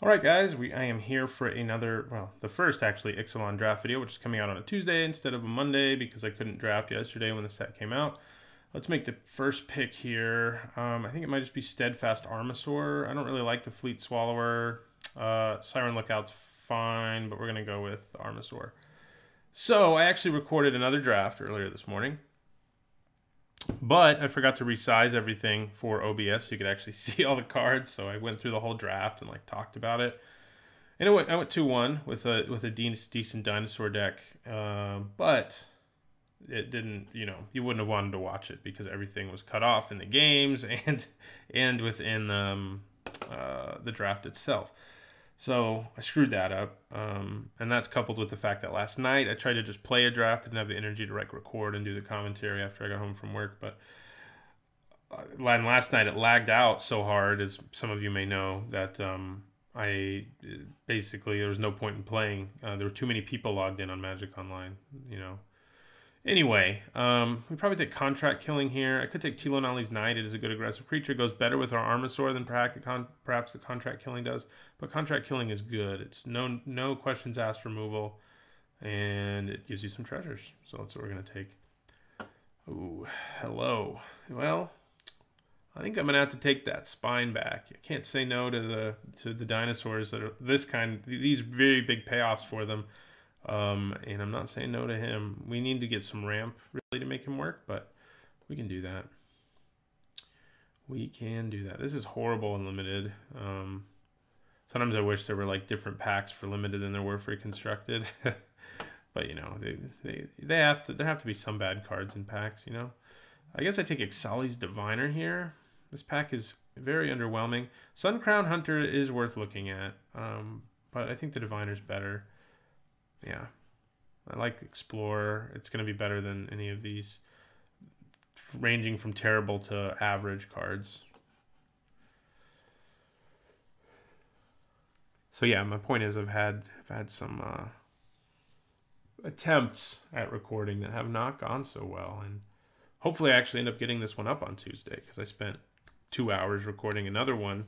Alright guys, I am here for another, well, the first actually Ixalan Draft video, which is coming out on a Tuesday instead of a Monday because I couldn't draft yesterday when the set came out. Let's make the first pick here. I think it might just be Steadfast Armasaur. I don't really like the Fleet Swallower. Siren Lookout's fine, but we're going to go with Armasaur. So I actually recorded another draft earlier this morning, but I forgot to resize everything for OBS so you could actually see all the cards. So I went through the whole draft and like talked about it. And I went 2-1 with a decent dinosaur deck, but it didn't. You know, you wouldn't have wanted to watch it because everything was cut off in the games and within the draft itself. So I screwed that up, and that's coupled with the fact that last night I tried to just play a draft, didn't have the energy to record and do the commentary after I got home from work. But last night it lagged out so hard, as some of you may know, that I basically there was no point in playing. There were too many people logged in on Magic Online, you know. Anyway, we probably take Contract Killing here. I could take Tilonali's Knight. It is a good aggressive creature. It goes better with our Armasaur than perhaps the Contract Killing does. But Contract Killing is good. It's no questions asked removal, and it gives you some treasures. So that's what we're going to take. Ooh, hello. Well, I think I'm going to have to take that Spine back. I can't say no to the dinosaurs that are this kind. These very big payoffs for them. And I'm not saying no to him. We need to get some ramp really to make him work, but we can do that. We can do that. This is horrible in limited. Sometimes I wish there were like different packs for limited than there were for constructed. But you know, there have to be some bad cards in packs, you know. I guess I take Ixalan's Diviner here. This pack is very underwhelming. Sun Crown Hunter is worth looking at, but I think the Diviner's better. Yeah, I like Explorer. It's going to be better than any of these, ranging from terrible to average cards. So yeah, my point is I've had some attempts at recording that have not gone so well, and hopefully I actually end up getting this one up on Tuesday because I spent 2 hours recording another one.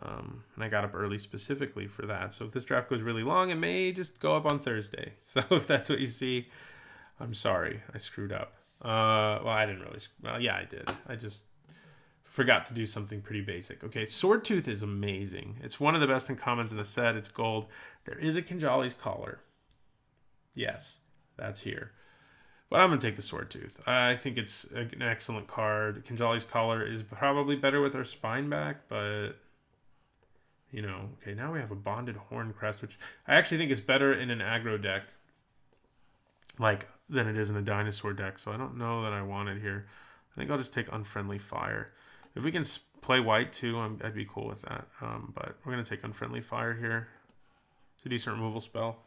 And I got up early specifically for that. So if this draft goes really long, it may just go up on Thursday. So if that's what you see, I'm sorry. I screwed up. Well, I didn't really. Well, yeah, I did. I just forgot to do something pretty basic. Okay, Swordtooth is amazing. It's one of the best uncommons in the set. It's gold. There is a Kinjali's Collar. Yes, that's here. But I'm going to take the Swordtooth. I think it's an excellent card. Kinjali's Collar is probably better with our Spine back, but... You know, okay, now we have a Bonded Horncrest, which I actually think is better in an aggro deck, like, than it is in a dinosaur deck. So I don't know that I want it here. I think I'll just take Unfriendly Fire. If we can play white too, I'd be cool with that. But we're going to take Unfriendly Fire here. It's a decent removal spell.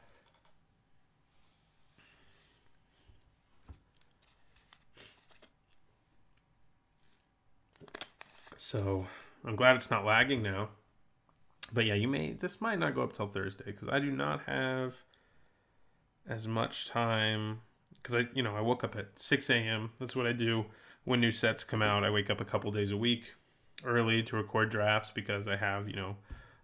So I'm glad it's not lagging now. But yeah, this might not go up till Thursday because I do not have as much time because I woke up at 6 a.m. That's what I do when new sets come out. I wake up a couple days a week early to record drafts because I have,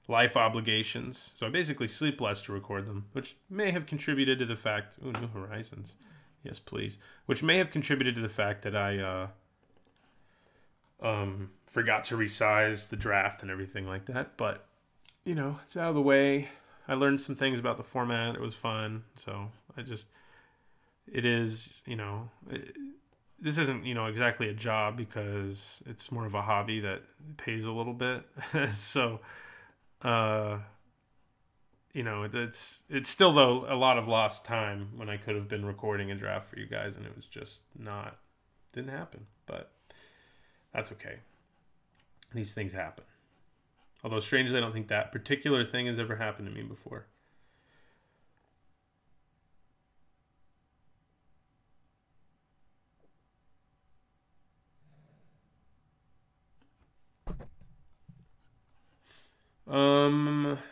life obligations. So I basically sleep less to record them, which may have contributed to the fact, ooh, New Horizons. Yes, please. Which may have contributed to the fact that I forgot to resize the draft and everything like that, but it's out of the way. I learned some things about the format. It was fun. So it is, this isn't, exactly a job because it's more of a hobby that pays a little bit. So, it's still, though, a lot of lost time when I could have been recording a draft for you guys and it was just didn't happen. But that's okay. These things happen. Although, strangely, I don't think that particular thing has ever happened to me before.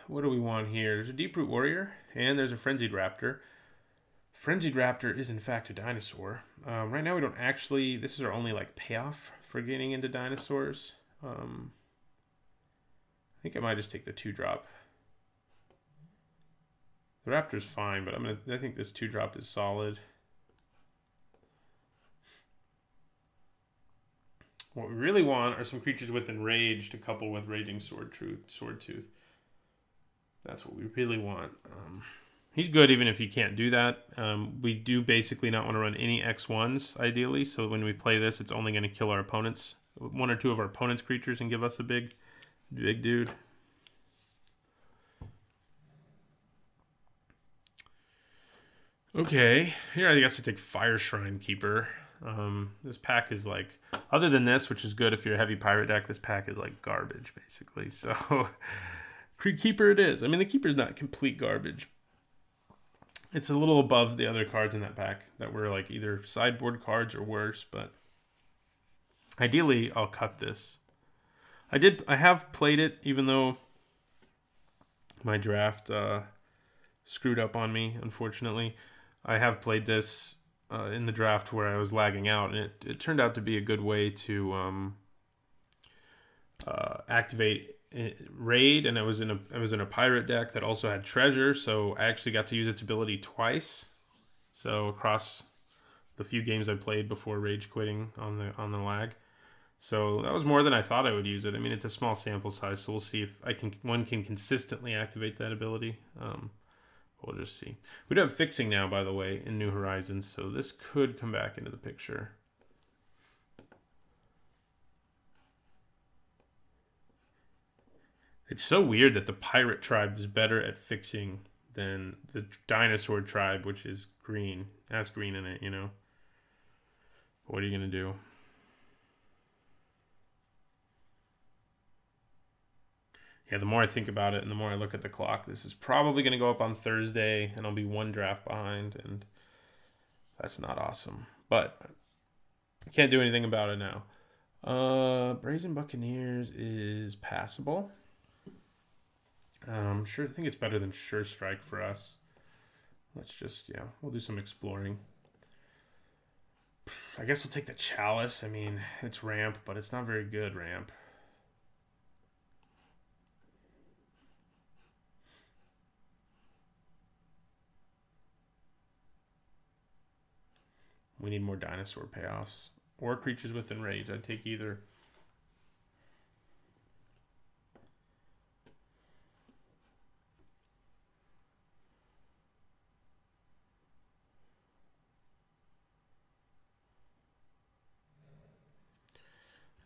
What do we want here? There's a Deep Root Warrior, and there's a Frenzied Raptor. Frenzied Raptor is in fact a dinosaur. Right now we don't actually, this is our only like payoff for getting into dinosaurs. I think I might just take the 2-drop. The Raptor's fine, but I think this 2-drop is solid. What we really want are some creatures with Enrage to couple with Raging Swordtooth. That's what we really want. He's good even if you can't do that. We do basically not want to run any X1s, ideally. So when we play this, it's only going to kill our opponents. 1 or 2 of our opponents' creatures and give us a big dude. Okay, here I guess I take Fire Shrine Keeper. This pack is like, other than this, which is good if you're a heavy pirate deck, this pack is like garbage basically. So Keeper it is. I mean, the Keeper's not complete garbage. It's a little above the other cards in that pack that were like either sideboard cards or worse, but ideally I'll cut this. I have played it, even though my draft screwed up on me, unfortunately. I have played this in the draft where I was lagging out, and it turned out to be a good way to activate Raid, and I was in a pirate deck that also had Treasure, so I actually got to use its ability twice. So across the few games I played before rage quitting on the lag. So that was more than I thought I would use it. I mean, it's a small sample size, so we'll see if one can consistently activate that ability. We'll just see. We do have fixing now, by the way, in New Horizons, so this could come back into the picture. It's so weird that the pirate tribe is better at fixing than the dinosaur tribe, which is green. Has green in it, you know. What are you going to do? Yeah, the more I think about it and the more I look at the clock, this is probably going to go up on Thursday, and I'll be 1 draft behind, and that's not awesome. But I can't do anything about it now. Brazen Buccaneers is passable. Sure, I think it's better than Sure Strike for us. Let's just, yeah, we'll do some exploring. I guess we'll take the Chalice. I mean, it's ramp, but it's not very good ramp. We need more dinosaur payoffs. Or creatures with Enrage. I'd take either.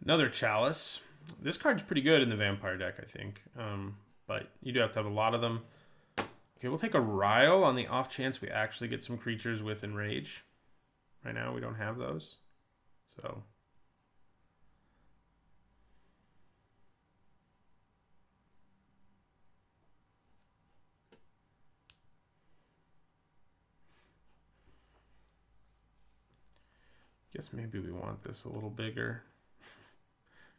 Another Chalice. This card's pretty good in the Vampire deck, I think. But you do have to have a lot of them. Okay, we'll take a Ryle on the off chance we actually get some creatures with Enrage. Right now, we don't have those. So. Guess maybe we want this a little bigger.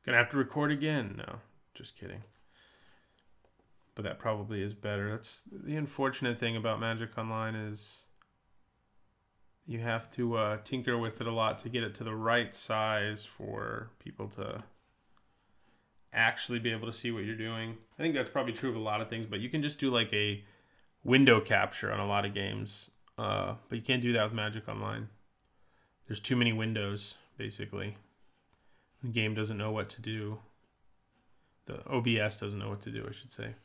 Gonna have to record again. No, just kidding. But that probably is better. That's the unfortunate thing about Magic Online is you have to tinker with it a lot to get it to the right size for people to actually be able to see what you're doing. I think that's probably true of a lot of things, but you can just do like a window capture on a lot of games. But you can't do that with Magic Online. There's too many windows, basically. The game doesn't know what to do. The OBS doesn't know what to do, I should say.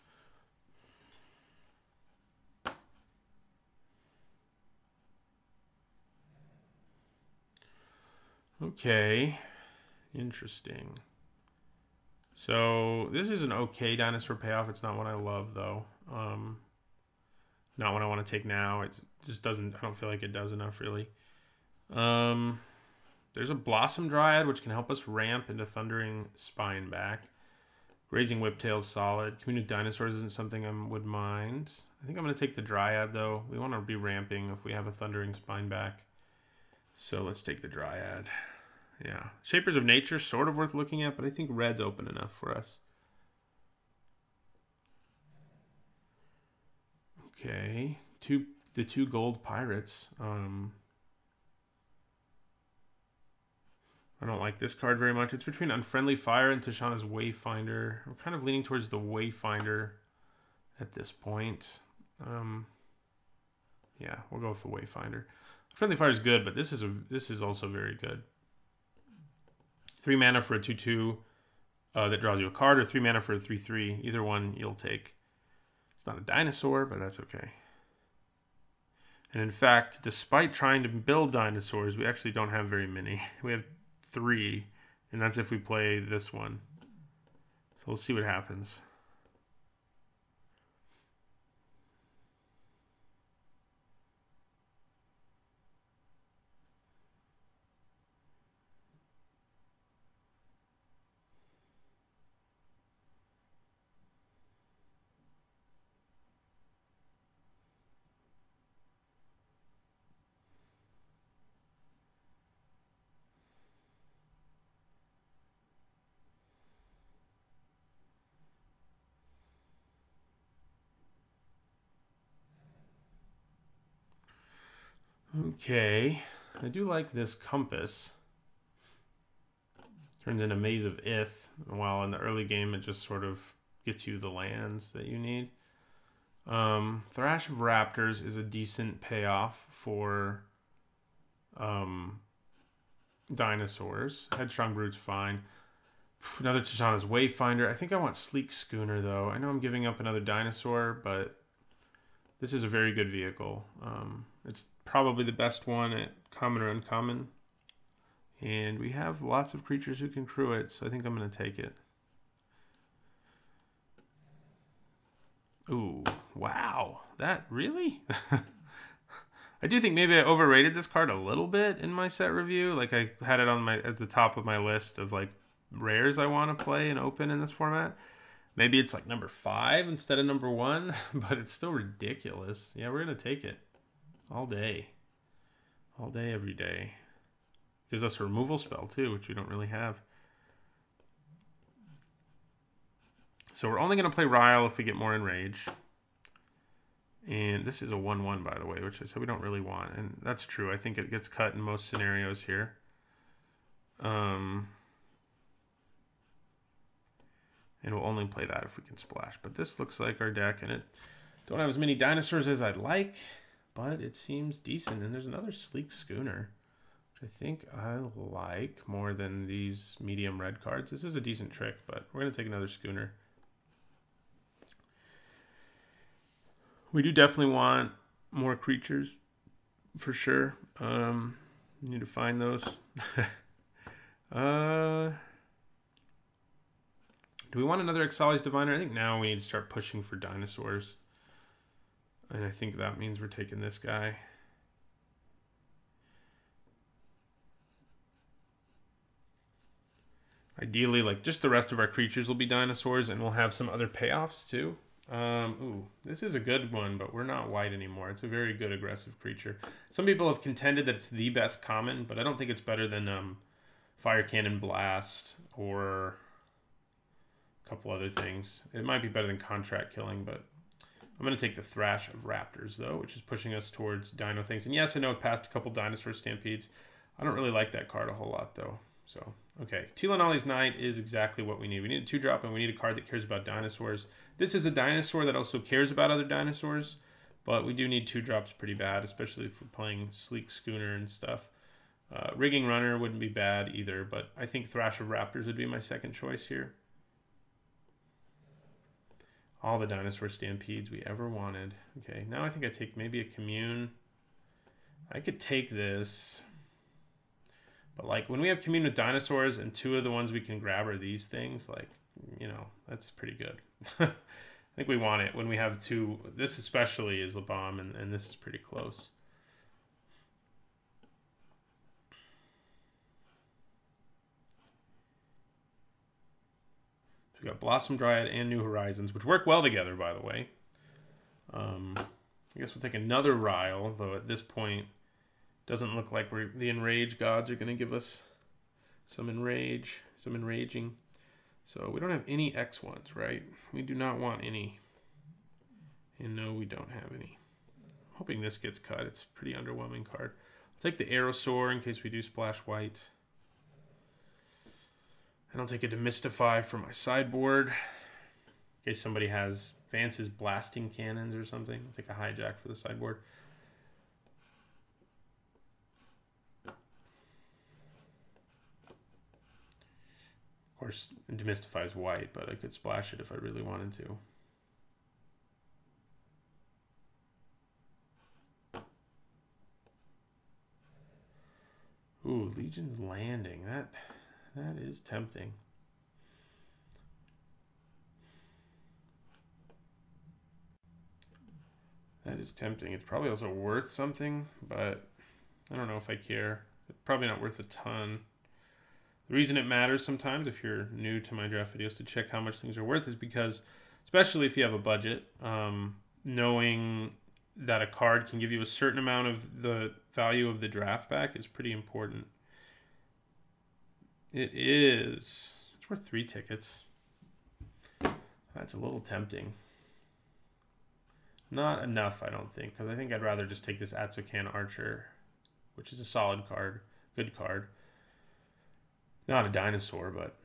Okay, interesting. So this is an okay dinosaur payoff. It's not what I love though. Not what I want to take now. It just doesn't. I don't feel like it does enough really. There's a Blossom Dryad which can help us ramp into Thundering Spine back. Grazing Whiptail's solid. Community Dinosaurs isn't something I would mind. I think I'm going to take the Dryad though. We want to be ramping if we have a Thundering Spine back. So let's take the Dryad. Yeah. Shapers of Nature, sort of worth looking at, but I think red's open enough for us. Okay. the 2 gold pirates. I don't like this card very much. It's between Unfriendly Fire and Tishana's Wayfinder. I'm kind of leaning towards the Wayfinder at this point. Yeah, we'll go with the Wayfinder. Friendly Fire is good, but this is also very good. 3 mana for a 2/2 that draws you a card, or 3 mana for a 3/3. Either one you'll take. It's not a dinosaur, but that's okay. And in fact, despite trying to build dinosaurs, we actually don't have very many. We have 3, and that's if we play this one. So we'll see what happens. Okay, I do like this compass. Turns into Maze of Ith, while in the early game it just sort of gets you the lands that you need. Thrash of Raptors is a decent payoff for dinosaurs. Headstrong Brute's fine. Another Tishana's Wayfinder. I think I want Sleek Schooner, though. I know I'm giving up another dinosaur, but this is a very good vehicle. It's probably the best one at common or uncommon. And we have lots of creatures who can crew it, so I think I'm going to take it. Ooh, wow. That, really? I do think maybe I overrated this card a little bit in my set review. Like, I had it on at the top of my list of, like, rares I want to play and open in this format. Maybe it's, like, number 5 instead of number 1, but it's still ridiculous. Yeah, we're going to take it. All day. All day, every day. Gives us a removal spell, too, which we don't really have. So we're only going to play Ryle if we get more Enrage. And this is a 1/1, by the way, which I said we don't really want. And that's true. I think it gets cut in most scenarios here. And we'll only play that if we can splash. But this looks like our deck, and it don't have as many dinosaurs as I'd like, but it seems decent. And there's another Sleek Schooner, which I think I like more than these medium red cards. This is a decent trick, but we're going to take another Schooner. We do definitely want more creatures, for sure. Need to find those. Do we want another Ixalan's Diviner? I think now we need to start pushing for dinosaurs. And I think that means we're taking this guy. Ideally, like, just the rest of our creatures will be dinosaurs, and we'll have some other payoffs too. Ooh, this is a good one, but we're not white anymore. It's a very good aggressive creature. Some people have contended that it's the best common, but I don't think it's better than Fire Cannon Blast or a couple other things. It might be better than Contract Killing, but I'm going to take the Thrash of Raptors, though, which is pushing us towards dino things. And yes, I know I've passed a couple Dinosaur Stampedes. I don't really like that card a whole lot, though. So, okay. Tilanali's Knight is exactly what we need. We need a 2-drop, and we need a card that cares about dinosaurs. This is a dinosaur that also cares about other dinosaurs, but we do need 2-drops pretty bad, especially if we're playing Sleek Schooner and stuff. Rigging Runner wouldn't be bad either, but I think Thrash of Raptors would be my second choice here. All the Dinosaur Stampedes we ever wanted. Okay, now I think I take maybe a Commune. I could take this. But, like, when we have Commune with dinosaurs and 2 of the ones we can grab are these things, like, you know, that's pretty good. I think we want it when we have 2. This especially is a bomb, and this is pretty close. So we got Blossom Dryad and New Horizons, which work well together, by the way. I guess we'll take another Ryle, though at this point, doesn't look like the Enrage gods are going to give us some enrage, some enraging. So we don't have any X1s, right? We do not want any. And no, we don't have any. hoping this gets cut. It's a pretty underwhelming card. I'll take the Aerosaur in case we do splash white. And I'll take a Demystify for my sideboard. In case somebody has Vance's Blasting Cannons or something. I'll take a Hijack for the sideboard. Of course, Demystify is white, but I could splash it if I really wanted to. Ooh, Legion's Landing. That is tempting. That is tempting. It's probably also worth something, but I don't know if I care. It's probably not worth a ton. The reason it matters sometimes, if you're new to my draft videos, to check how much things are worth is because, especially if you have a budget, knowing that a card can give you a certain amount of the value of the draft back is pretty important. It is. It's worth 3 tickets. That's a little tempting. Not enough, I don't think, because I think I'd rather just take this Atsukan Archer, which is a solid card, good card. Not a dinosaur, but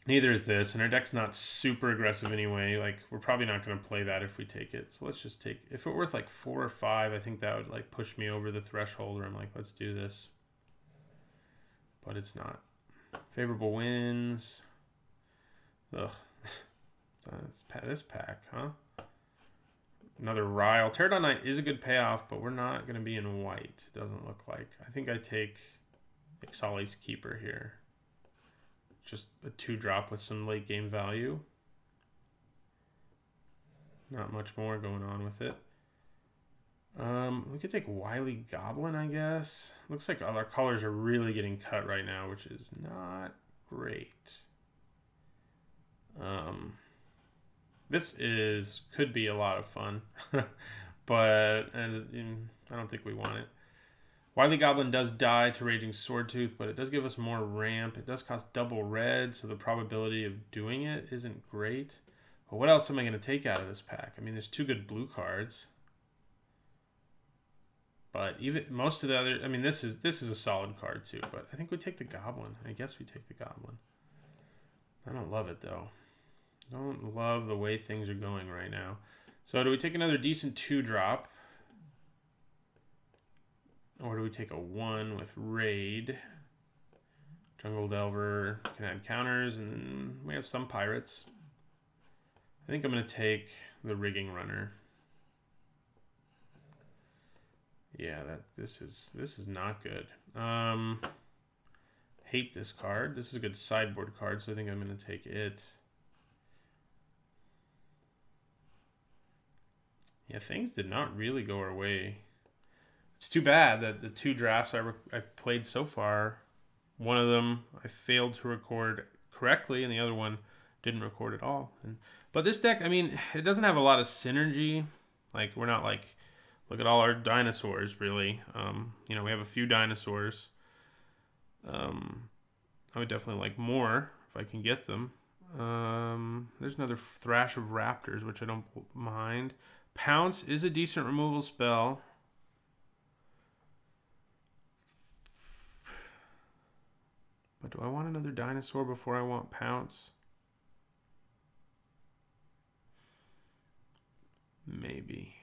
neither is this, and our deck's not super aggressive anyway. Like, we're probably not going to play that if we take it. So let's just take, if it worth like 4 or 5, I think that would like push me over the threshold where I'm like, let's do this. But it's not. Favorable wins. Ugh. This pack, huh? Another Ryle. Pterodon Knight is a good payoff, but we're not going to be in white. It doesn't look like. I think I take Ixalan's Keeper here. Just a 2-drop with some late game value. Not much more going on with it. We could take Wily Goblin, I guess. Looks like all our colors are really getting cut right now, which is not great. This could be a lot of fun, but I don't think we want it. Wily Goblin does die to Raging Swordtooth, but it does give us more ramp. It does cost double red, so the probability of doing it isn't great. But what else am I going to take out of this pack? I mean, there's 2 good blue cards. But even most of the other, I mean, this is a solid card too, but I think we take the Goblin. I guess we take the Goblin. I don't love it though. Don't love the way things are going right now. So do we take another decent 2-drop? Or do we take a 1 with Raid? Jungle Delver can add counters, and we have some pirates. I think I'm going to take the Rigging Runner. Yeah, this is not good. Hate this card. This is a good sideboard card, so I think I'm going to take it. Yeah, things did not really go our way. It's too bad that the 2 drafts I played so far, one of them I failed to record correctly, and the other one didn't record at all. But this deck, I mean, it doesn't have a lot of synergy. Like, we're not like, look at all our dinosaurs, really. You know, we have a few dinosaurs. I would definitely like more if I can get them. There's another Thrash of Raptors, which I don't mind. Pounce is a decent removal spell. But do I want another dinosaur before I want Pounce? Maybe.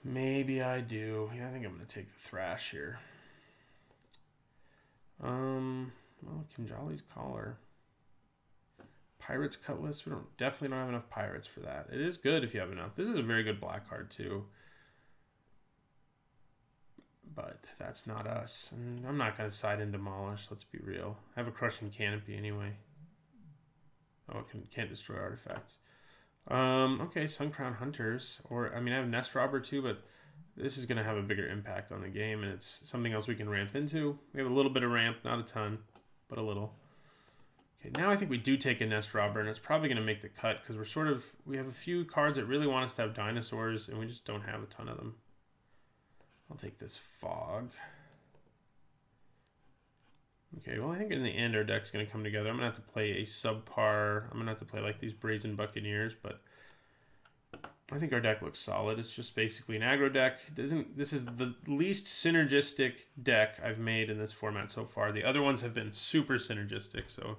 Maybe I do. Yeah, I think I'm going to take the Thrash here. Well, Kinjali's Collar. Pirates Cutlass. We definitely don't have enough pirates for that. It is good if you have enough. This is a very good black card too. But that's not us. And I'm not going to side and demolish. Let's be real. I have a Crushing Canopy anyway. Oh, it can't destroy artifacts. Okay, Suncrown Hunters. Or, I mean, I have Nest Robber too, but this is going to have a bigger impact on the game, and it's something else we can ramp into. We have a little bit of ramp, not a ton, but a little. Okay, now I think we do take a Nest Robber, and it's probably going to make the cut, because we have a few cards that really want us to have dinosaurs, and we just don't have a ton of them. I'll take this Fog. Okay, well, I think in the end our deck's going to come together. I'm going to have to play a subpar. I'm going to have to play like these Brazen Buccaneers, but I think our deck looks solid. It's just basically an aggro deck. This is the least synergistic deck I've made in this format so far. The other ones have been super synergistic, so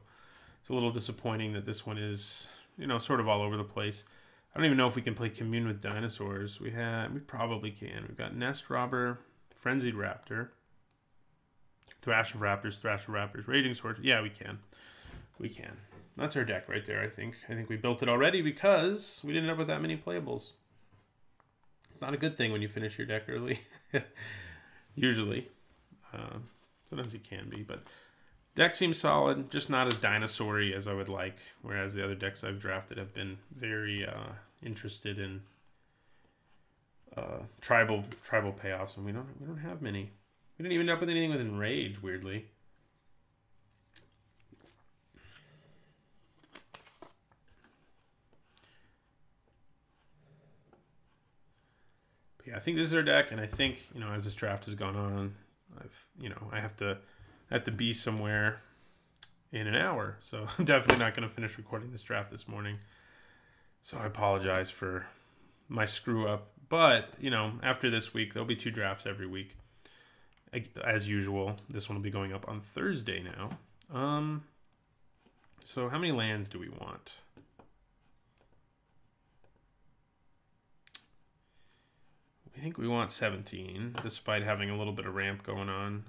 it's a little disappointing that this one is, you know, sort of all over the place. I don't even know if we can play Commune with Dinosaurs. We probably can. We've got Nest Robber, Frenzied Raptor, Thrash of Raptors, Raging Sword. Yeah, we can. We can. That's our deck right there, I think. I think we built it already because we didn't end up with that many playables. It's not a good thing when you finish your deck early. Usually. Sometimes it can be, but deck seems solid, just not as dinosaur-y as I would like, whereas the other decks I've drafted have been very interested in tribal payoffs, and we don't have many. We didn't even end up with anything with Enrage, weirdly. Yeah, I think this is our deck, and I think, you know, as this draft has gone on, I have to be somewhere in an hour, so I'm definitely not going to finish recording this draft this morning. So I apologize for my screw up, but you know, after this week, there'll be 2 drafts every week, as usual. This one will be going up on Thursday now. So how many lands do we want? I think we want 17, despite having a little bit of ramp going on.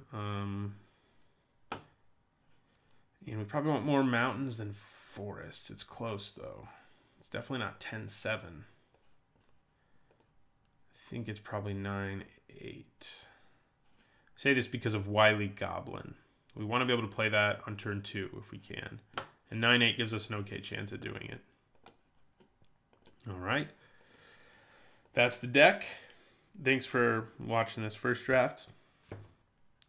And we probably want more mountains than forests. It's close, though. It's definitely not 10-7. I think it's probably 9-8. I say this because of Wily Goblin. We want to be able to play that on turn 2 if we can. And 9-8 gives us an okay chance at doing it. All right. That's the deck. Thanks for watching this first draft.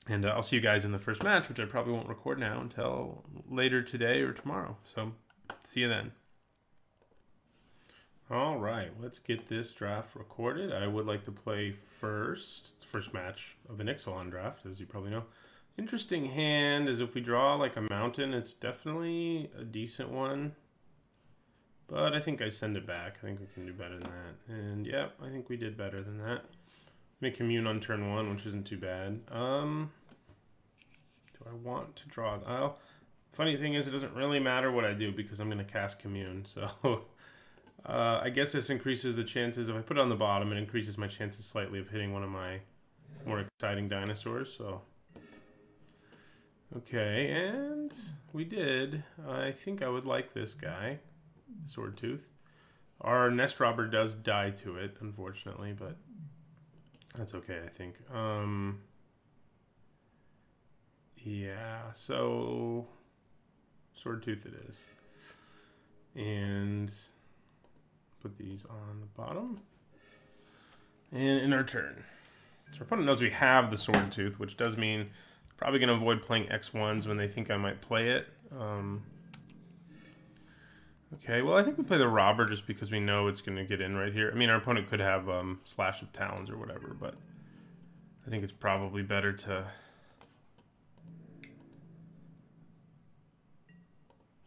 And I'll see you guys in the first match, which I probably won't record now until later today or tomorrow. So, see you then. All right, let's get this draft recorded. I would like to play first match of an Ixalan draft, as you probably know. Interesting hand is if we draw like a mountain, it's definitely a decent one. But I think I send it back. I think we can do better than that. And yeah, I think we did better than that. Make Commune on turn 1, which isn't too bad. Do I want to draw? Well, funny thing is, it doesn't really matter what I do because I'm going to cast Commune. So I guess this increases the chances. If I put it on the bottom, it increases my chances slightly of hitting one of my more exciting dinosaurs. So okay, and we did. I think I would like this guy, Swordtooth. Our Nest Robber does die to it, unfortunately, but that's okay, I think. Yeah, so Swordtooth it is. And put these on the bottom. And in our turn. So our opponent knows we have the Swordtooth, which does mean probably going to avoid playing X1s when they think I might play it. Okay, well, I think we play the Robber just because we know it's going to get in right here. I mean, our opponent could have Slash of Talons or whatever, but I think it's probably better to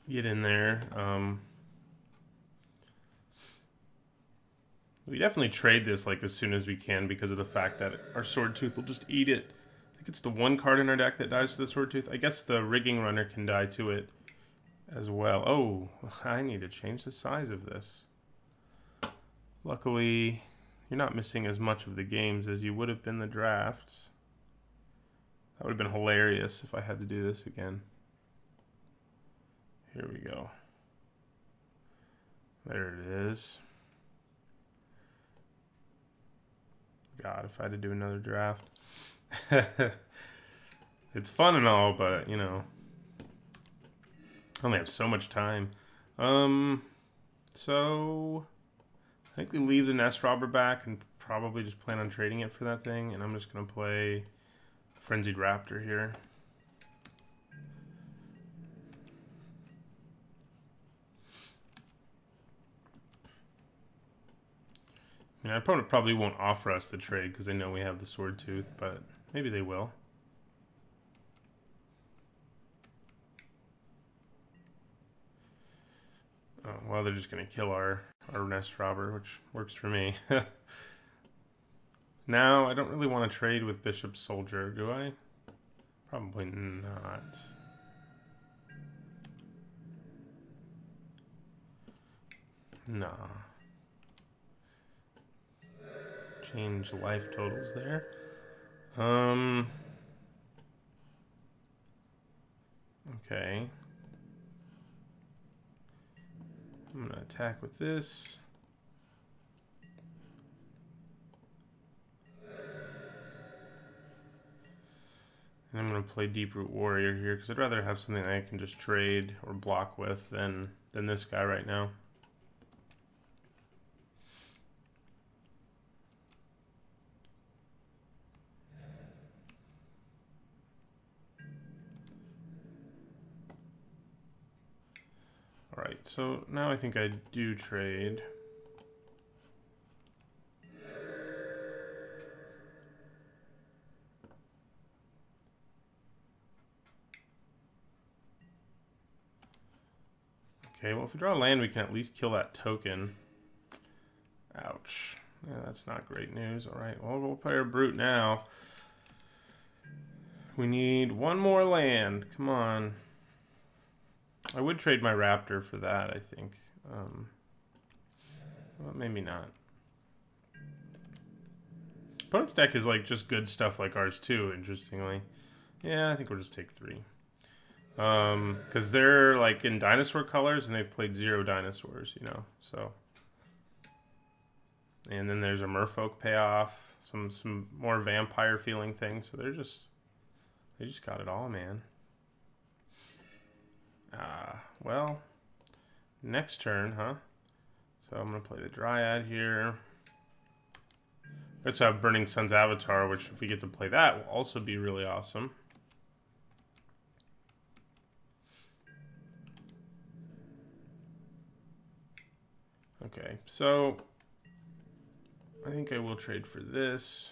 get in there. We definitely trade this like as soon as we can because of the fact that our Swordtooth will just eat it. I think it's the 1 card in our deck that dies to the Swordtooth. I guess the Rigging Runner can die to it as well. Oh, I need to change the size of this. Luckily, you're not missing as much of the games as you would have been the drafts. That would have been hilarious if I had to do this again. Here we go. There it is. God, if I had to do another draft. It's fun and all, but, you know, I only have so much time. So I think we leave the Nest Robber back and probably just plan on trading it for that thing. And I'm just going to play Frenzied Raptor here. I mean, our opponent probably won't offer us the trade because they know we have the Swordtooth, but maybe they will. Oh, well, they're just going to kill our Or Nest Robber, which works for me. Now, I don't really want to trade with Bishop Soldier, do I? Probably not. Nah. Change life totals there. Okay. I'm gonna attack with this. And I'm gonna play Deep-Root Warrior here because I'd rather have something I can just trade or block with than this guy right now. Alright, so now I think I do trade. Okay, well, if we draw a land, we can at least kill that token. Ouch. Yeah, that's not great news. Alright, well, we'll play our Brute now. We need one more land. Come on. I would trade my Raptor for that, I think. Well, maybe not. Opponent's deck is like just good stuff like ours too, interestingly. Yeah, I think we'll just take 3. Because they're like in dinosaur colors and they've played 0 dinosaurs, you know, so. And then there's a Merfolk payoff, some more vampire feeling things, so they just got it all, man. Well, next turn, huh? So I'm gonna play the Dryad here. Let's have Burning Sun's Avatar, which if we get to play that will also be really awesome. Okay, so I think I will trade for this.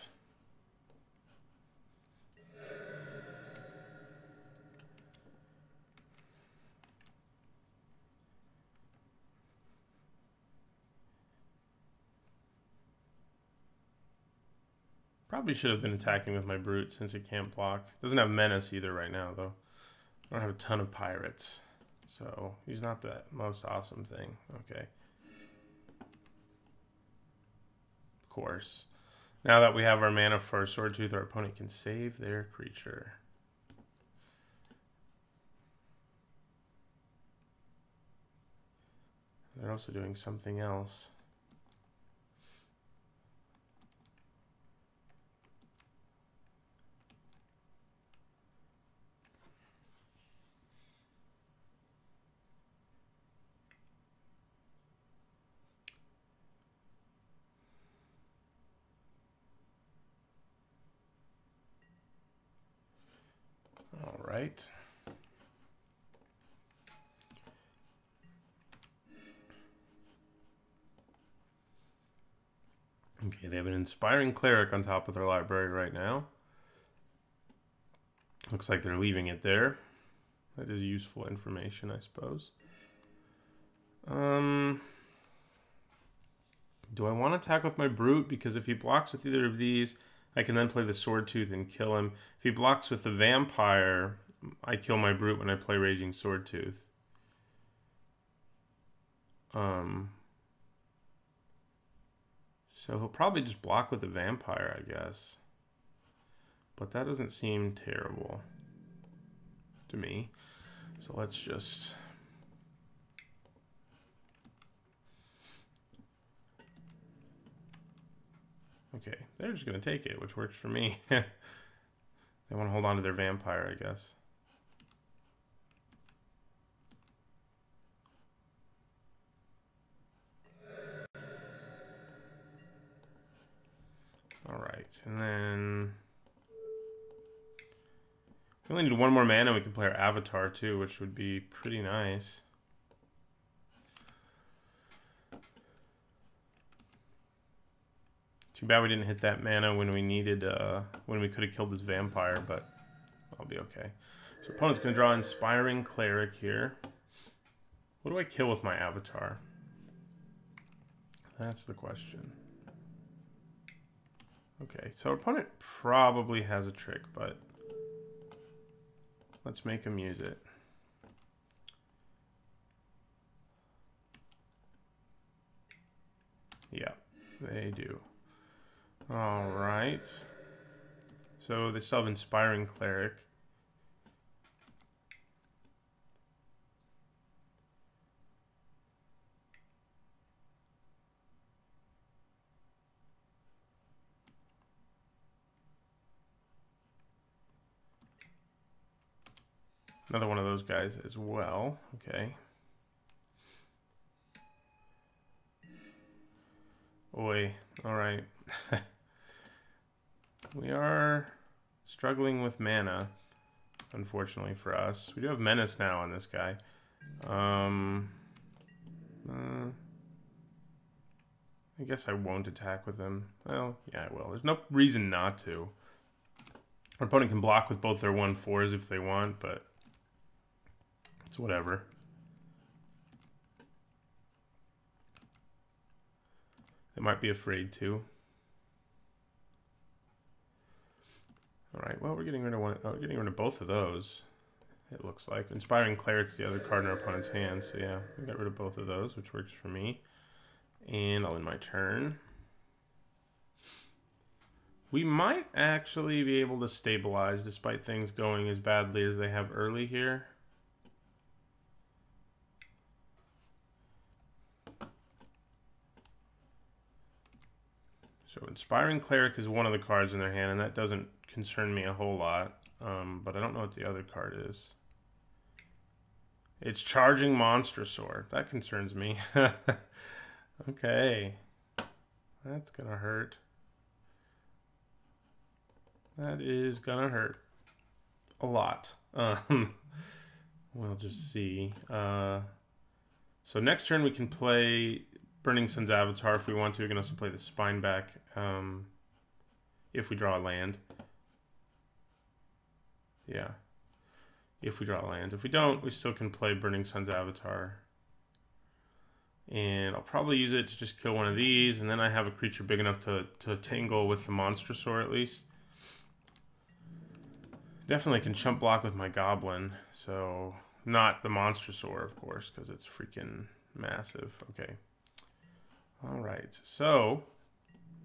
Probably should have been attacking with my Brute since it can't block. Doesn't have Menace either right now, though. I don't have a ton of Pirates. So he's not the most awesome thing. Okay. Of course. Now that we have our mana for our Sword Tooth, our opponent can save their creature. They're also doing something else. All right. Okay, they have an Inspiring Cleric on top of their library right now. Looks like they're leaving it there. That is useful information, I suppose. Do I want to attack with my Brute? Because if he blocks with either of these, I can then play the Sword Tooth and kill him. If he blocks with the Vampire, I kill my Brute when I play Raging Sword Tooth. So he'll probably just block with the Vampire, I guess. But that doesn't seem terrible to me. So let's just... Okay, they're just going to take it, which works for me. They want to hold on to their Vampire, I guess. All right, and then we only need one more mana. We can play our Avatar too, which would be pretty nice. Too bad we didn't hit that mana when we needed, when we could have killed this Vampire, but I'll be okay. So opponent's gonna draw Inspiring Cleric here. What do I kill with my Avatar? That's the question. Okay, so our opponent probably has a trick, but let's make him use it. Yeah, they do. All right. So they still have Inspiring Cleric. Another one of those guys as well. Okay. Oi. All right. We are struggling with mana, unfortunately for us. We do have Menace now on this guy. I guess I won't attack with him. Well, yeah, I will. There's no reason not to. Our opponent can block with both their 1/4s if they want, but it's whatever. They might be afraid to. All right, well, we're getting rid of one. Oh, we're getting rid of both of those, it looks like. Inspiring Cleric is the other card in our opponent's hand, so yeah, we got rid of both of those, which works for me. And I'll end my turn. We might actually be able to stabilize despite things going as badly as they have early here. So Inspiring Cleric is one of the cards in their hand, and that doesn't concern me a whole lot. But I don't know what the other card is. It's Charging Monstrosaur. That concerns me. Okay. That's gonna hurt. That is gonna hurt. A lot. We'll just see. So next turn we can play Burning Sun's Avatar if we want to. We can also play the Spineback if we draw a land. Yeah. If we draw a land. If we don't, we still can play Burning Sun's Avatar. And I'll probably use it to just kill one of these, and then I have a creature big enough to tangle with the Monstrosaur at least. Definitely can chump block with my Goblin, so not the Monstrosaur, of course, because it's freaking massive. Okay. Alright, so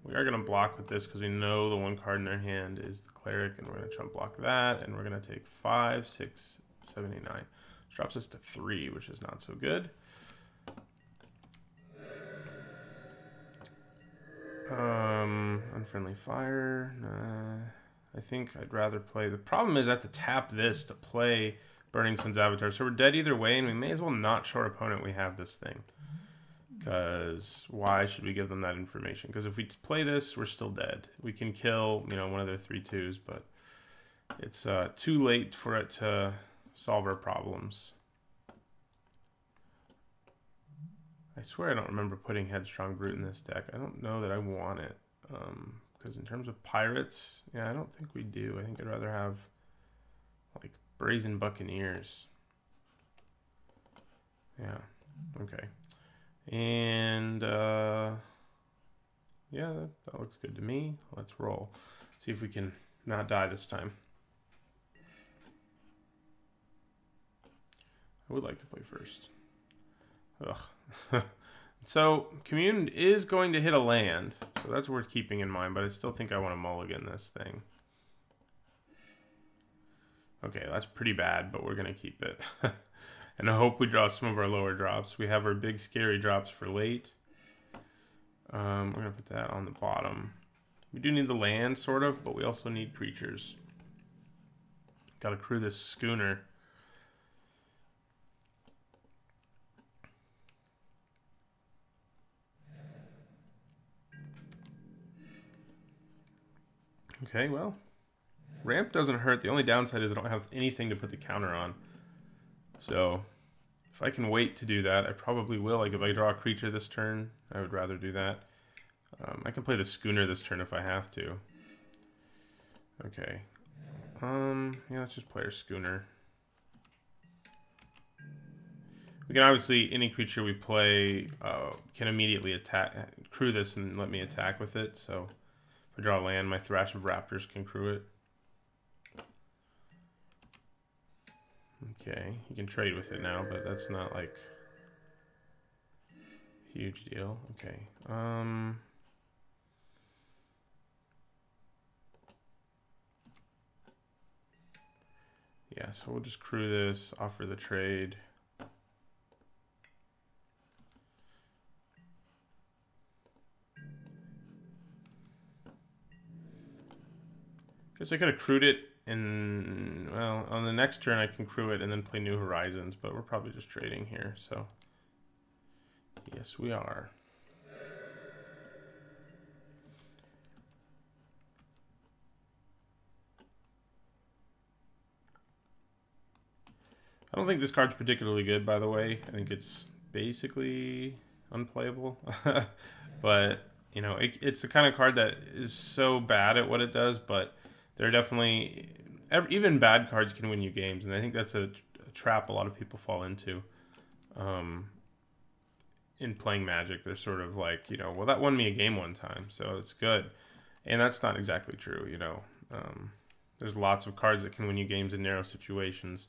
we are going to block with this because we know the one card in their hand is the Cleric, and we're going to chump block that, and we're going to take 5, 6, 7, 8, 9. Which drops us to 3, which is not so good. Unfriendly Fire. I think I'd rather play. The problem is I have to tap this to play Burning Sun's Avatar. So we're dead either way, and we may as well not show our opponent we have this thing. Because why should we give them that information? Because if we play this, we're still dead. We can kill, you know, one of their 3/2s, but it's too late for it to solve our problems. I swear I don't remember putting Headstrong Brute in this deck. I don't know that I want it. Because in terms of pirates, yeah, I don't think we do. I think I'd rather have, like, Brazen Buccaneers. Yeah, okay. And, yeah, that looks good to me. Let's roll. See if we can not die this time. I would like to play first. Ugh. So, Commune is going to hit a land, so that's worth keeping in mind, but I still think I want to mulligan this thing. Okay, that's pretty bad, but we're going to keep it. And I hope we draw some of our lower drops. We have our big scary drops for late. We're going to put that on the bottom. We do need the land, sort of, but we also need creatures. Got to crew this schooner. Okay, well, ramp doesn't hurt. The only downside is I don't have anything to put the counter on. So, if I can wait to do that, I probably will. Like, if I draw a creature this turn, I would rather do that. I can play the schooner this turn if I have to. Okay. Yeah, let's just play our schooner. We can obviously, any creature we play can immediately attack, crew this and let me attack with it. So if I draw land, my Thrash of Raptors can crew it. Okay, you can trade with it now, but that's not like a huge deal. Okay. Yeah, so we'll just crew this, offer the trade. Guess I could have crewed it, and well, on the next turn I can crew it and then play New Horizons, but we're probably just trading here, so yes we are. I don't think this card's particularly good, by the way. I think it's basically unplayable, but you know, it's the kind of card that is so bad at what it does, but there are definitely, even bad cards can win you games, and I think that's a trap a lot of people fall into. In playing Magic, they're sort of like, you know, well, that won me a game one time, so it's good. And that's not exactly true, you know. There's lots of cards that can win you games in narrow situations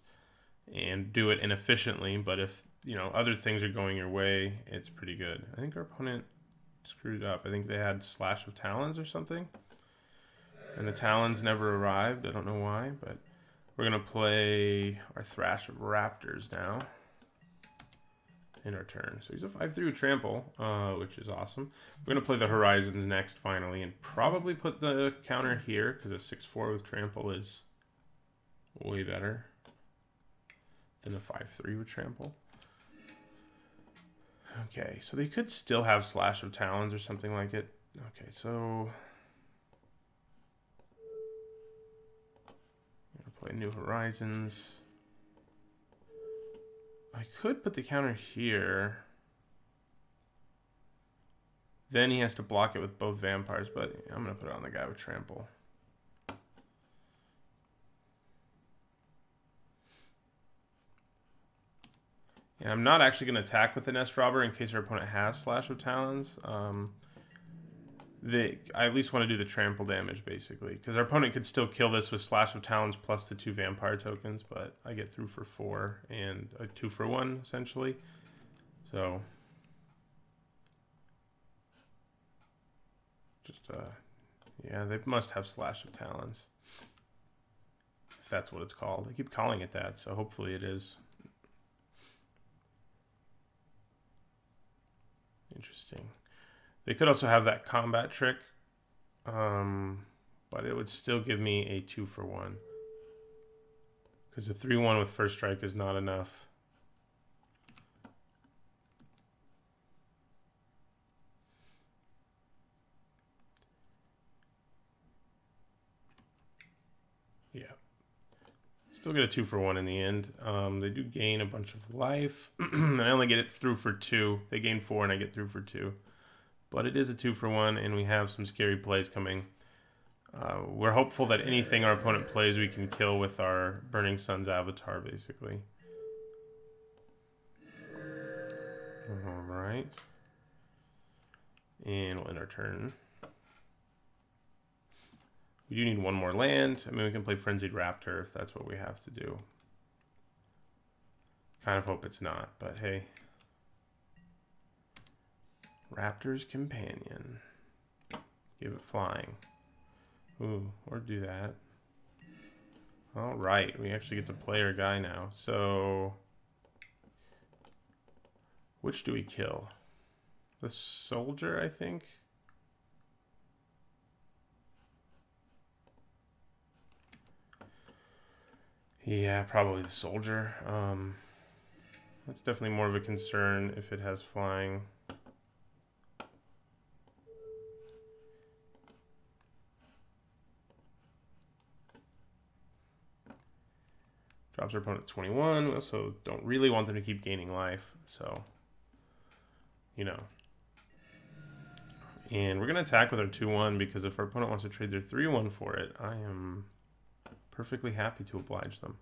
and do it inefficiently, but if, you know, other things are going your way, it's pretty good. I think our opponent screwed up. I think they had Slash of Talons or something, and the Talons never arrived. I don't know why, but we're going to play our Thrash of Raptors now in our turn. So he's a 5/3 with Trample, which is awesome. We're going to play the Horizons next, finally, and probably put the counter here, because a 6/4 with Trample is way better than a 5/3 with Trample. Okay, so they could still have Slash of Talons or something like it. Okay, so I'm going to play New Horizons. I could put the counter here. Then he has to block it with both Vampires, but I'm going to put it on the guy with Trample. And I'm not actually going to attack with the Nest Robber in case our opponent has Slash of Talons. I at least want to do the trample damage, basically, because our opponent could still kill this with Slash of Talons plus the 2 Vampire tokens, but I get through for 4 and a 2 for 1, essentially. So just, yeah, they must have Slash of Talons, if that's what it's called. I keep calling it that, so hopefully it is. Interesting. They could also have that combat trick, but it would still give me a 2 for 1, because a 3/1 with first strike is not enough. Yeah. Still get a 2 for 1 in the end. They do gain a bunch of life. I only get it through for 2. They gain 4 and I get through for 2. But it is a 2 for 1, and we have some scary plays coming. We're hopeful that anything our opponent plays we can kill with our Burning Sun's Avatar, basically. Alright. And we'll end our turn. We do need one more land. I mean, we can play Frenzied Raptor if that's what we have to do. Kind of hope it's not, but hey. Raptor's Companion. Give it flying. Ooh, or do that. Alright, we actually get to play our guy now. So, which do we kill? The soldier, I think? Yeah, probably the soldier. That's definitely more of a concern if it has flying. Drops our opponent 21. We also don't really want them to keep gaining life, so, you know. And we're going to attack with our 2/1 because if our opponent wants to trade their 3/1 for it, I am perfectly happy to oblige them.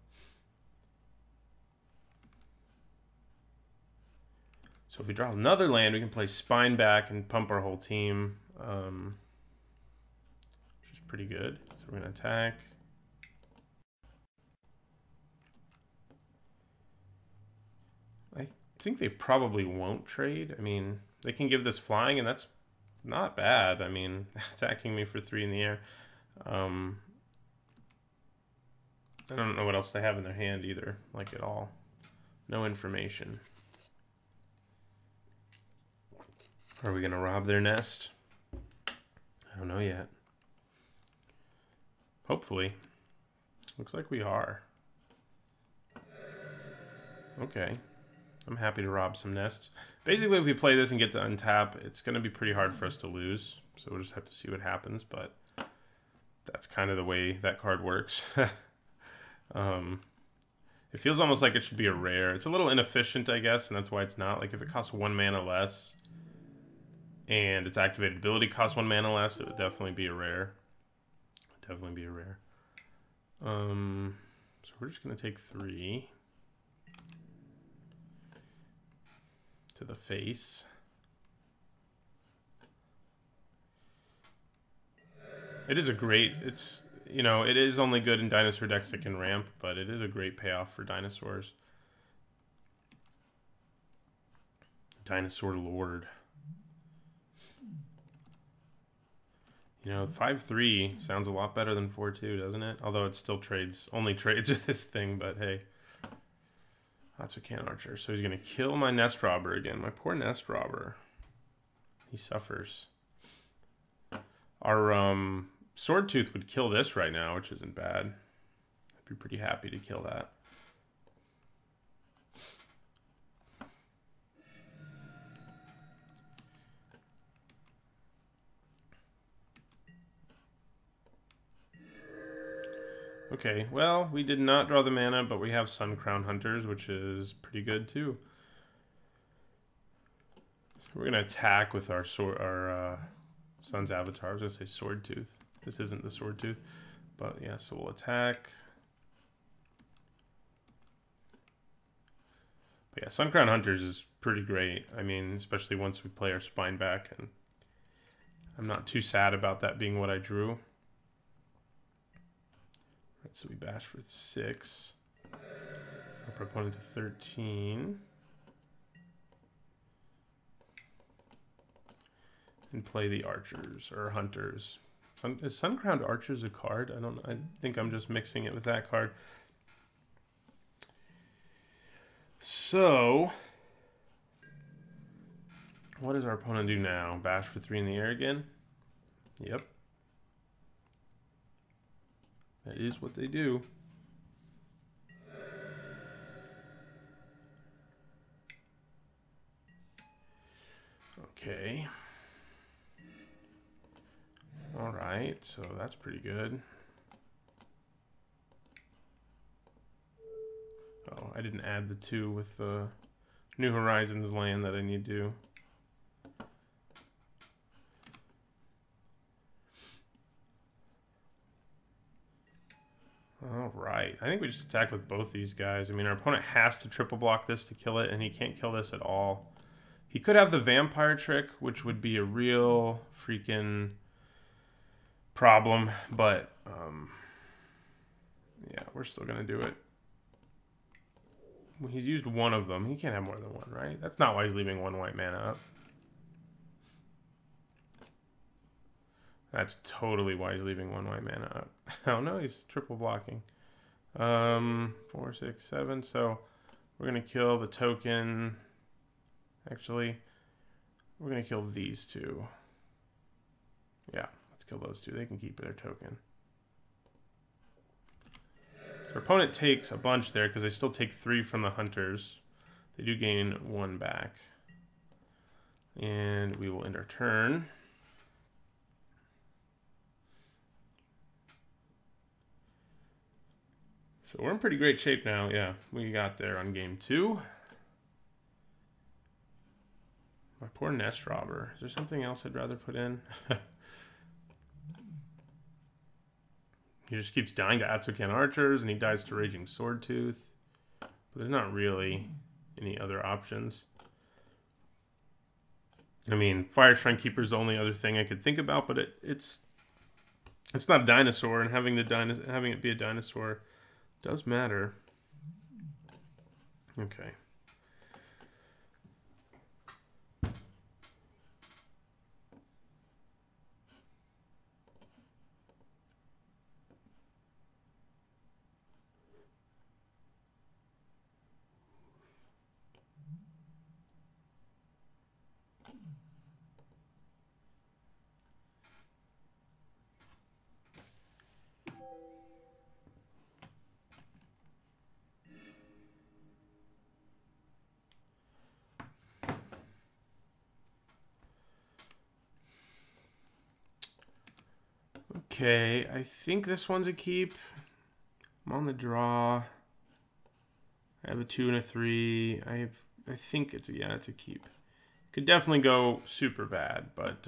So if we draw another land, we can play Spine back and pump our whole team, which is pretty good. So we're going to attack. I think they probably won't trade. I mean, they can give this flying, and that's not bad. I mean, attacking me for 3 in the air. I don't know what else they have in their hand either, like at all. No information. Are we going to rob their nest? I don't know yet. Hopefully. Looks like we are. Okay. I'm happy to rob some nests. Basically, if we play this and get to untap, it's going to be pretty hard for us to lose. So we'll just have to see what happens, but that's kind of the way that card works. It feels almost like it should be a rare. It's a little inefficient, I guess, and that's why it's not. Like, if it costs 1 mana less and its activated ability costs 1 mana less, it would definitely be a rare. Definitely be a rare. So we're just going to take 3 to the face. It is a great, it's, you know, it is only good in dinosaur decks that can ramp, but it is a great payoff for dinosaurs. Dinosaur Lord. You know, 5/3 sounds a lot better than 4/2, doesn't it? Although it still trades, only trades with this thing, but hey. That's a can archer. So he's going to kill my nest robber again. My poor nest robber. He suffers. Our sword tooth would kill this right now, which isn't bad. I'd be pretty happy to kill that. Okay, well, we did not draw the mana, but we have Sun Crown Hunters, which is pretty good too. So we're gonna attack with our sword, our Sun's Avatar. I was gonna say Sword Tooth. This isn't the Sword Tooth, but yeah. So we'll attack. But yeah, Sun Crown Hunters is pretty great. I mean, especially once we play our Spine back, and I'm not too sad about that being what I drew. Right, so we bash for 6. Up our opponent to 13. And play the archers, or hunters. Is Sun-Crowned Archers a card? I don't know. I think I'm just mixing it with that card. So, what does our opponent do now? Bash for 3 in the air again? Yep. That is what they do. Okay. All right, so that's pretty good. Oh, I didn't add the 2 with the New Horizons land that I need to. All right, I think we just attack with both these guys. I mean, our opponent has to triple block this to kill it, and he can't kill this at all. He could have the vampire trick, which would be a real freaking problem, but yeah, we're still gonna do it. He's used one of them. He can't have more than one, right? That's not why he's leaving 1 white mana up. That's totally why he's leaving 1 white mana up. Oh no, he's triple blocking. 4, 6, 7. So we're gonna kill the token. Actually, we're gonna kill these 2. Yeah, let's kill those 2. They can keep their token. So our opponent takes a bunch there because they still take 3 from the hunters. They do gain 1 back. And we will end our turn. So we're in pretty great shape now. Yeah, we got there on game 2. My poor nest robber. Is there something else I'd rather put in? He just keeps dying to Atsukan Archers, and he dies to Raging Swordtooth. But there's not really any other options. I mean, Fire Shrine Keeper is the only other thing I could think about, but it's not a dinosaur, and having it be a dinosaur does matter. Okay. Okay, I think this one's a keep. I'm on the draw. I have a 2 and a 3. I think it's a keep. Could definitely go super bad, but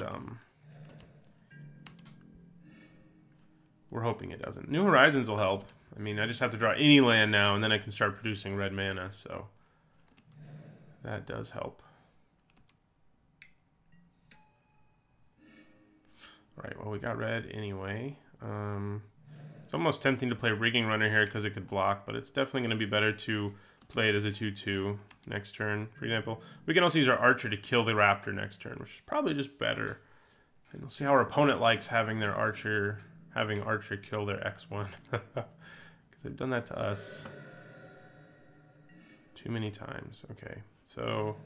we're hoping it doesn't. New Horizons will help. I mean, I just have to draw any land now, and then I can start producing red mana, so that does help. Right, well, we got red anyway. It's almost tempting to play Rigging Runner here because it could block, but it's definitely going to be better to play it as a 2/2 next turn, for example. We can also use our Archer to kill the Raptor next turn, which is probably just better. And we'll see how our opponent likes having Archer kill their X1. Because they've done that to us too many times. Okay, so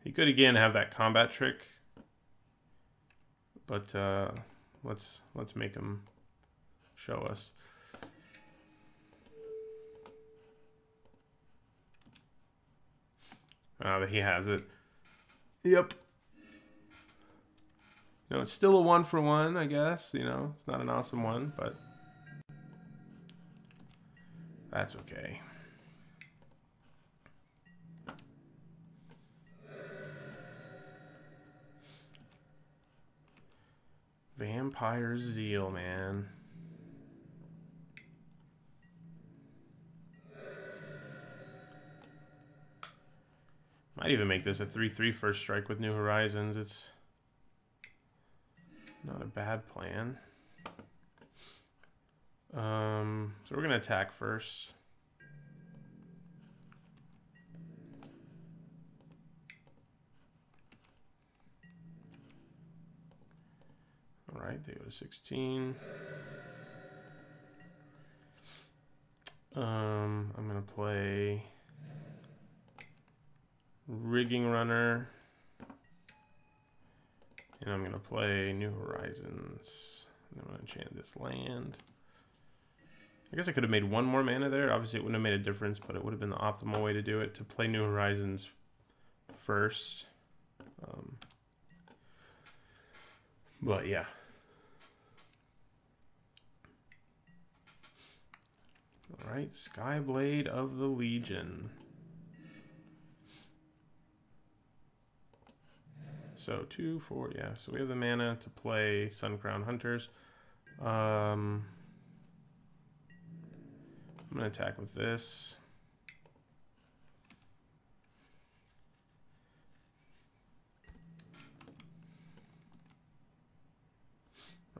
he could again have that combat trick. But let's make him show us. He has it. Yep. You know, it's still a 1-for-1, I guess. You know, it's not an awesome one, but that's okay. Vampire Zeal, man. Might even make this a 3/3 first strike with New Horizons. It's not a bad plan. So we're gonna attack first. All right, they go to 16. I'm gonna play Rigging Runner, and I'm gonna play New Horizons. And I'm gonna enchant this land. I guess I could have made one more mana there. Obviously, it wouldn't have made a difference, but it would have been the optimal way to do it, to play New Horizons first. But yeah. All right, Skyblade of the Legion. So 2, 4, yeah. So we have the mana to play Suncrown Hunters. I'm gonna attack with this.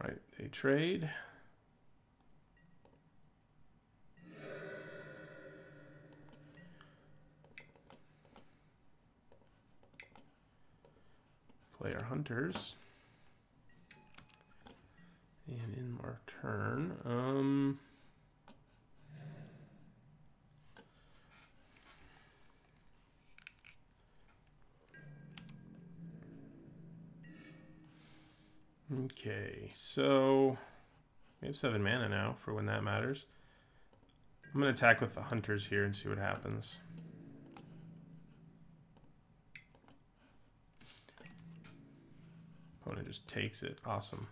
Right, they trade. Play our hunters. And in our turn, okay, so we have 7 mana now for when that matters. I'm going to attack with the hunters here and see what happens. Opponent just takes it. Awesome.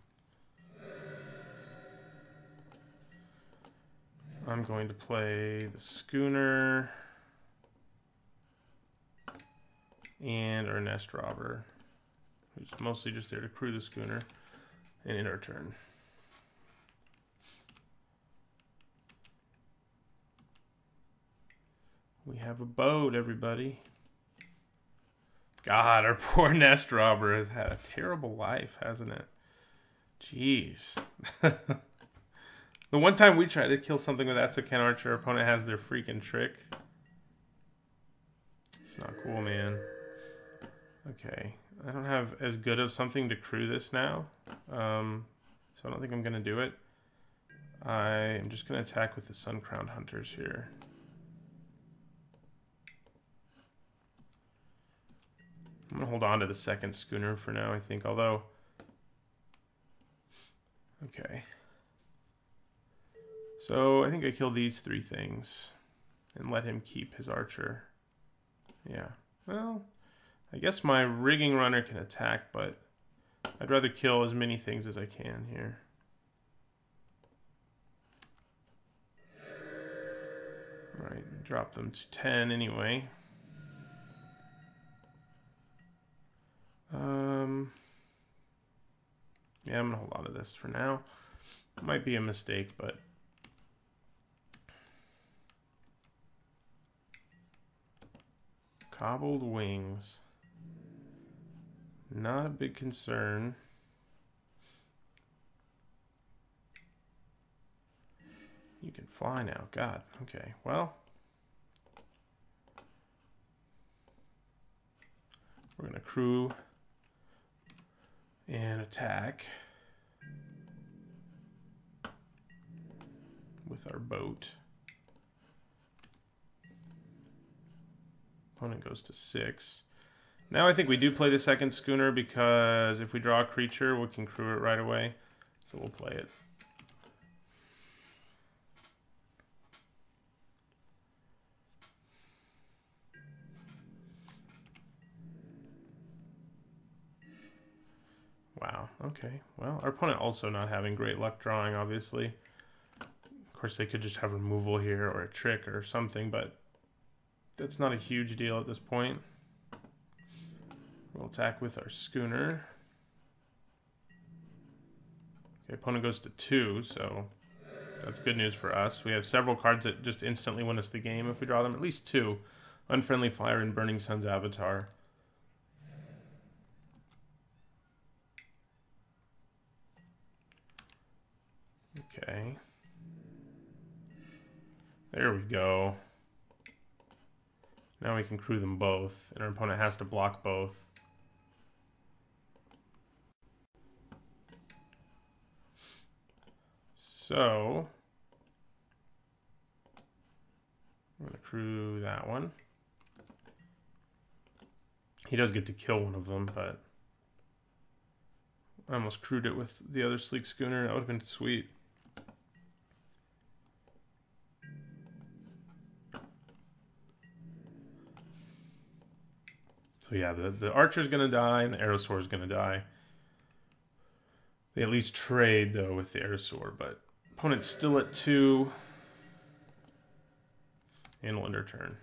I'm going to play the Schooner and our Nest Robber, who's mostly just there to crew the Schooner, and end our turn. We have a boat, everybody. God, our poor nest robber has had a terrible life, hasn't it? Jeez. The one time we tried to kill something with Ixalan Archer, our opponent has their freaking trick. It's not cool, man. Okay. I don't have as good of something to crew this now. So I don't think I'm going to do it. I'm just going to attack with the Sun Crowned Hunters here. I'm going to hold on to the second schooner for now, I think, although... Okay. So I think I kill these three things and let him keep his archer. Yeah. Well, I guess my rigging runner can attack, but I'd rather kill as many things as I can here. All right, drop them to 10 anyway. Yeah, I'm gonna hold on to this for now. Might be a mistake, but cobbled wings. Not a big concern. You can fly now. God. Okay. Well, we're gonna crew and attack with our boat. Opponent goes to 6. Now I think we do play the second schooner because if we draw a creature, we can crew it right away. So we'll play it. Wow, okay. Well, our opponent also not having great luck drawing, obviously. Of course, they could just have removal here or a trick or something, but that's not a huge deal at this point. We'll attack with our schooner. Okay, opponent goes to 2, so that's good news for us. We have several cards that just instantly win us the game if we draw them. At least 2. Unfriendly Fire and Burning Sun's Avatar. Okay. There we go. Now we can crew them both, and our opponent has to block both. So, I'm going to crew that one. He does get to kill one of them, but I almost crewed it with the other sleek schooner. That would have been sweet. So yeah, the archer's going to die and the arrow sword is going to die. They at least trade, though, with the arrow sword, but opponent's still at 2. And we'll end our turn.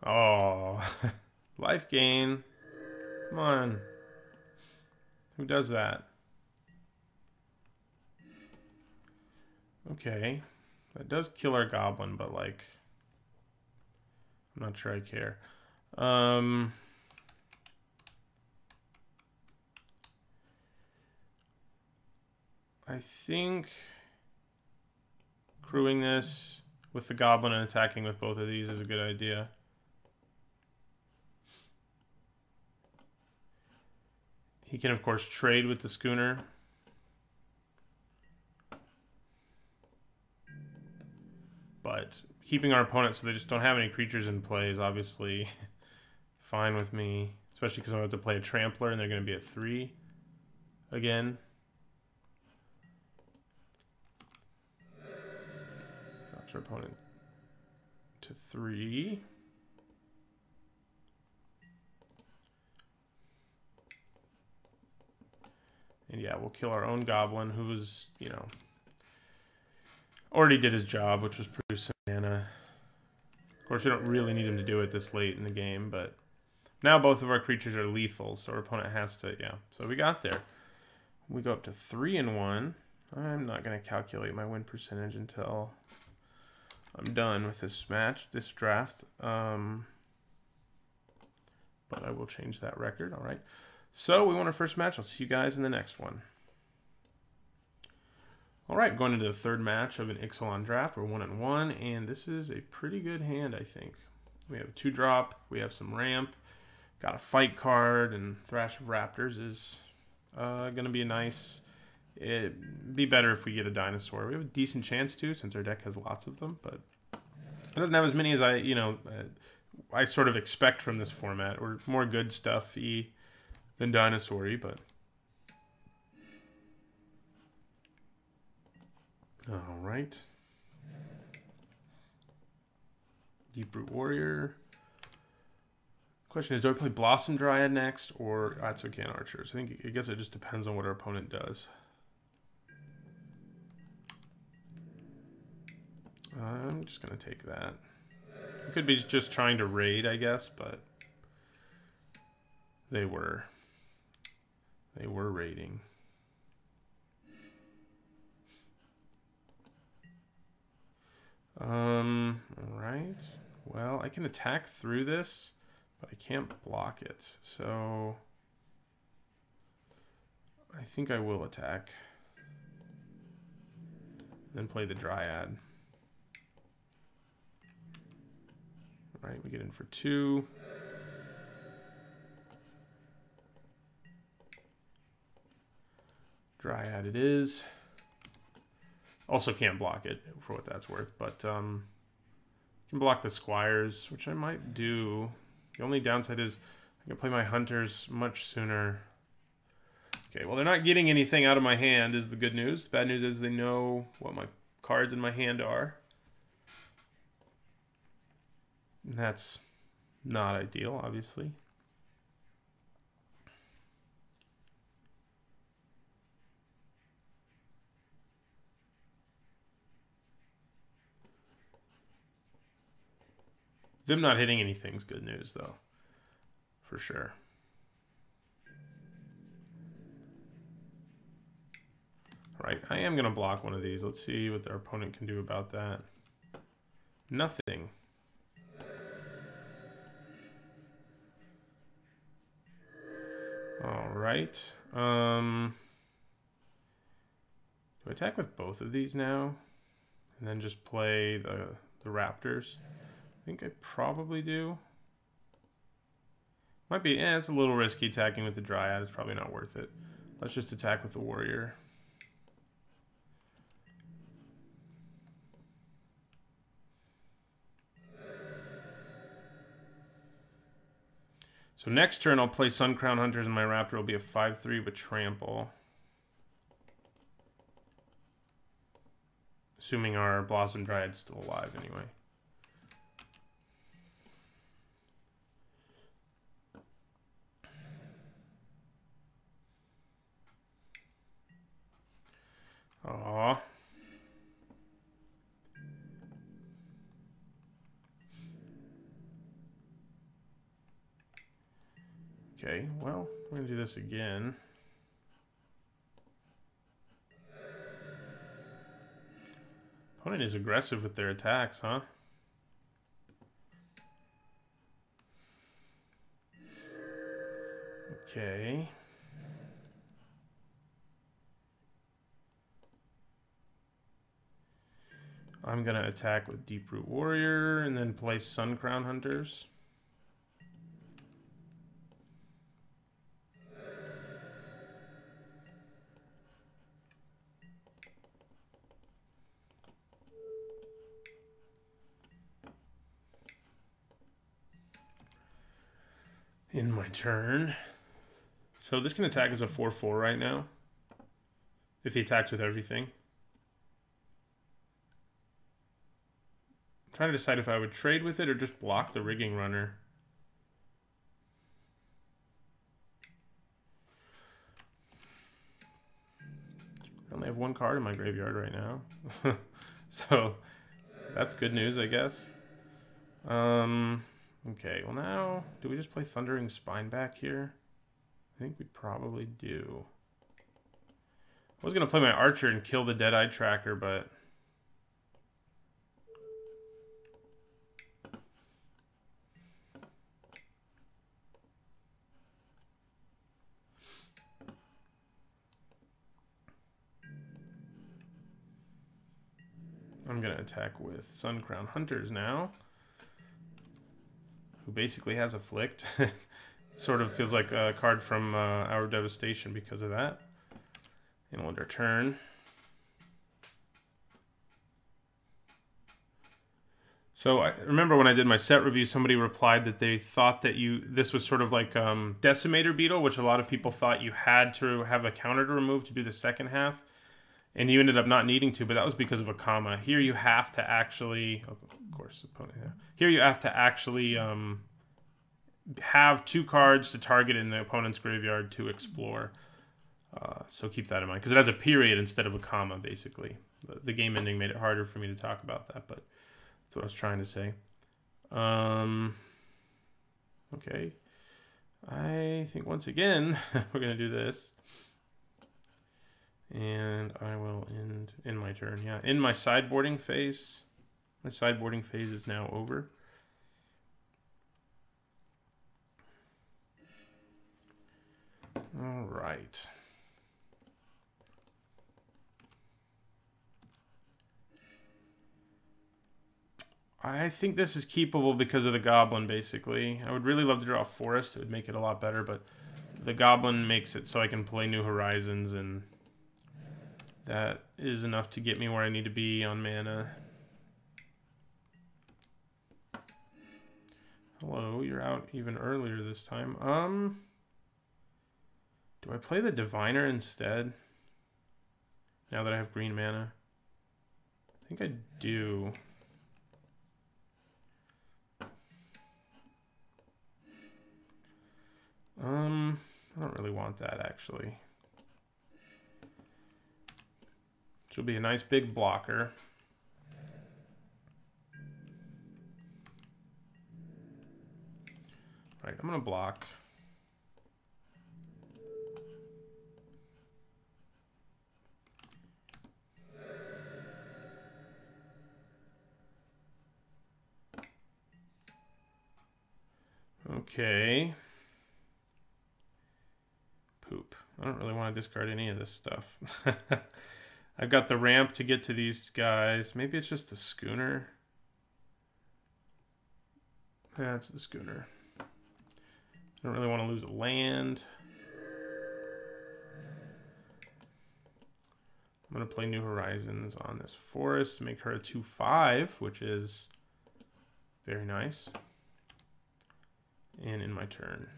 Oh, life gain. Come on. Who does that? Okay. That does kill our goblin, but like, I'm not sure I care. I think crewing this with the goblin and attacking with both of these is a good idea. He can, of course, trade with the schooner. But keeping our opponent so they just don't have any creatures in play is obviously fine with me. Especially because I'm about to play a Trampler and they're going to be at 3 again. Drops our opponent to 3. And yeah, we'll kill our own goblin who was, you know, already did his job, which was produce some mana. Of course, we don't really need him to do it this late in the game, but now both of our creatures are lethal, so our opponent has to, yeah. So we got there. We go up to 3-1. I'm not going to calculate my win percentage until I'm done with this match, this draft. But I will change that record. All right. So we won our first match. I'll see you guys in the next one. All right, going into the third match of an Ixalan Draft. We're 1-1, and this is a pretty good hand, I think. We have a 2-drop. We have some ramp. Got a fight card, and Thrash of Raptors is going to be a nice... It'd be better if we get a dinosaur. We have a decent chance to, since our deck has lots of them, but it doesn't have as many as I sort of expect from this format, or more good stuff-y than dinosaur-y, but... All right. Deep Root Warrior. Question is, do I play Blossom Dryad next or Atsukan Archers? I guess it just depends on what our opponent does. I'm just going to take that. It could be just trying to raid, I guess, but they were raiding. All right. Well, I can attack through this, but I can't block it. So I think I will attack. Then play the Dryad. All right, we get in for 2. Dryad it is. Also can't block it for what that's worth, but can block the Squires, which I might do. The only downside is I can play my Hunters much sooner. Okay, well, they're not getting anything out of my hand is the good news. The bad news is they know what my cards in my hand are. And that's not ideal, obviously. Them not hitting anything's good news, though, for sure. All right, I am going to block one of these. Let's see what their opponent can do about that. Nothing. All right. Do I attack with both of these now? And then just play the Raptors? I think I probably do. Might be, it's a little risky attacking with the Dryad. It's probably not worth it. Let's just attack with the Warrior. So next turn I'll play Suncrown Hunters and my Raptor will be a 5/3 with Trample. Assuming our Blossom Dryad's still alive anyway. Aww. Okay, well, we're gonna do this again. Opponent is aggressive with their attacks, huh? Okay. I'm going to attack with Deep Root Warrior and then play Suncrown Hunters. In my turn. So this can attack as a 4/4 right now. If he attacks with everything. Trying to decide if I would trade with it or just block the Rigging Runner. I only have one card in my graveyard right now. So that's good news, I guess. Okay, well now, do we just play Thundering Spineback here? I think we probably do. I was going to play my Archer and kill the Dead-Eye Tracker, but I'm going to attack with Suncrown Hunters now, who basically has Afflict. Sort of feels like a card from Our Devastation because of that. And we'll end our turn. So I remember when I did my set review, somebody replied that they thought that this was sort of like Decimator Beetle, which a lot of people thought you had to have a counter to remove to do the second half. And you ended up not needing to, but that was because of a comma. Here you have to actually, of course, opponent. Yeah. Here you have to actually have 2 cards to target in the opponent's graveyard to explore. So keep that in mind, because it has a period instead of a comma, basically. The game ending made it harder for me to talk about that, but that's what I was trying to say. Okay. I think once again, we're going to do this. And I will end my turn. Yeah, in my sideboarding phase. My sideboarding phase is now over. All right. I think this is keepable because of the Goblin, basically. I would really love to draw a Forest. It would make it a lot better, but the Goblin makes it so I can play New Horizons, and that is enough to get me where I need to be on mana. Hello, you're out even earlier this time. Do I play the Diviner instead? Now that I have green mana? I think I do. I don't really want that, actually. Which will be a nice big blocker. Right, I'm gonna block. Okay. Poop. I don't really want to discard any of this stuff. I've got the ramp to get to these guys. Maybe it's just the Schooner. That's the Schooner. I don't really want to lose a land. I'm going to play New Horizons on this Forest to make her a 2/5, which is very nice. And in my turn.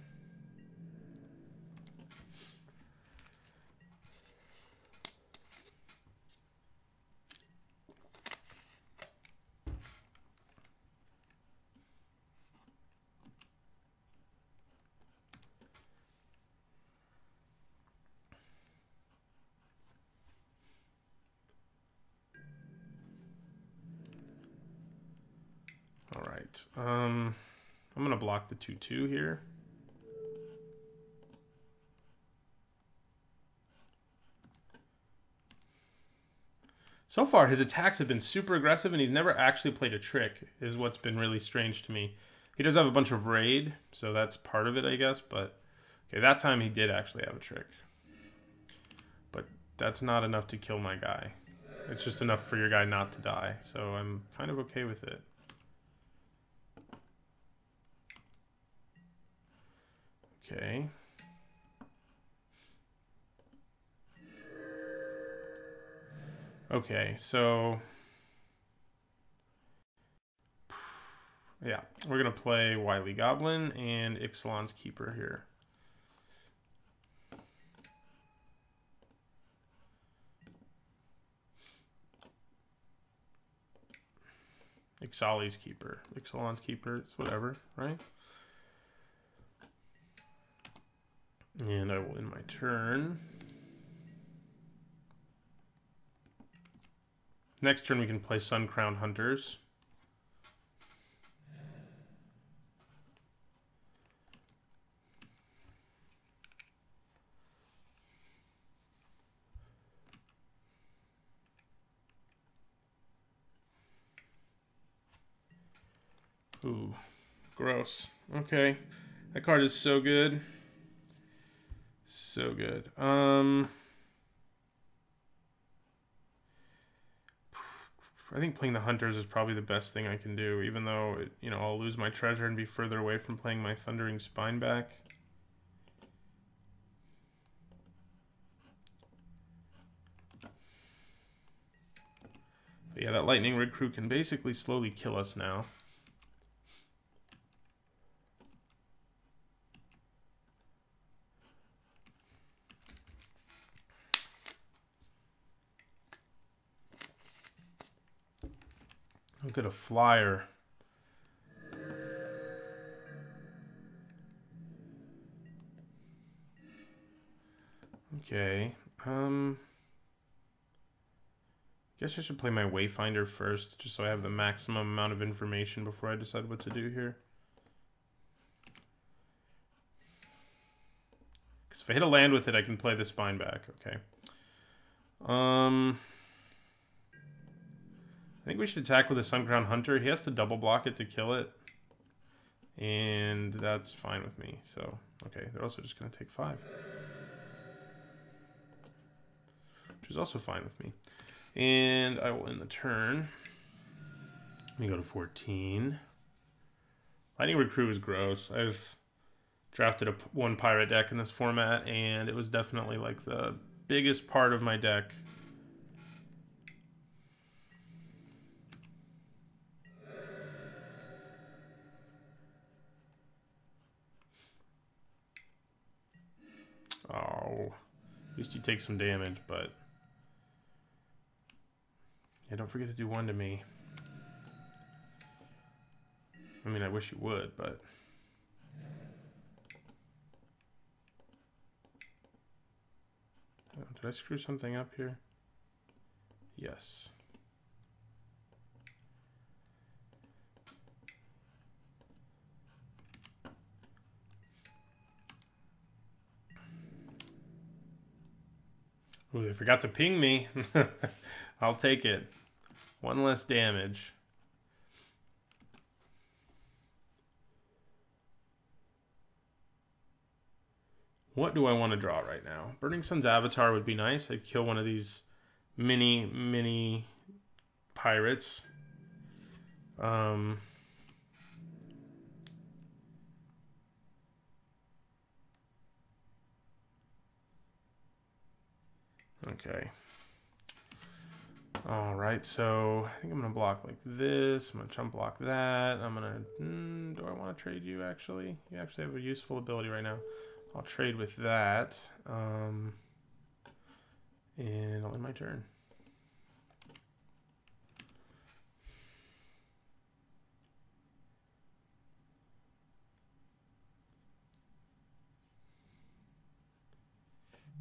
All right. I'm going to block the 2/2 here. So far, his attacks have been super aggressive, and he's never actually played a trick, is what's been really strange to me. He does have a bunch of raid, so that's part of it, I guess, but okay, that time he did actually have a trick. But that's not enough to kill my guy. It's just enough for your guy not to die, so I'm kind of okay with it. Okay. Okay, so yeah, we're gonna play Wily Goblin and Ixalan's Keeper here. Ixali's Keeper, Ixalan's Keeper, it's whatever, right? And I will end my turn. Next turn we can play Suncrown Hunters. Ooh, gross. Okay, that card is so good. So good. I I think playing the Hunters is probably the best thing I can do, even though, you know, I'll lose my treasure and be further away from playing my Thundering Spine back. But yeah, that Lightning Rig Crew can basically slowly kill us now. Look at a flyer. Okay. Guess I should play my Wayfinder first, just so I have the maximum amount of information before I decide what to do here. Because if I hit a land with it, I can play the Spine back. Okay. I think we should attack with a Suncrown Hunter. He has to double block it to kill it. And that's fine with me. So, okay, they're also just going to take 5. Which is also fine with me. And I will end the turn. Let me go to 14. Lightning Recruit is gross. I've drafted one pirate deck in this format, and it was definitely like the biggest part of my deck. Oh, at least you take some damage, but yeah, don't forget to do 1 to me. I mean, I wish you would, but did I screw something up here? Yes. Ooh, they forgot to ping me. I'll take it. 1 less damage. What do I want to draw right now? Burning Sun's Avatar would be nice. I'd kill one of these mini pirates. Okay. All right, so I think I'm gonna block like this. I'm gonna chump block that. I'm gonna, do I want to trade you actually? You actually have a useful ability right now. I'll trade with that. And I'll end my turn.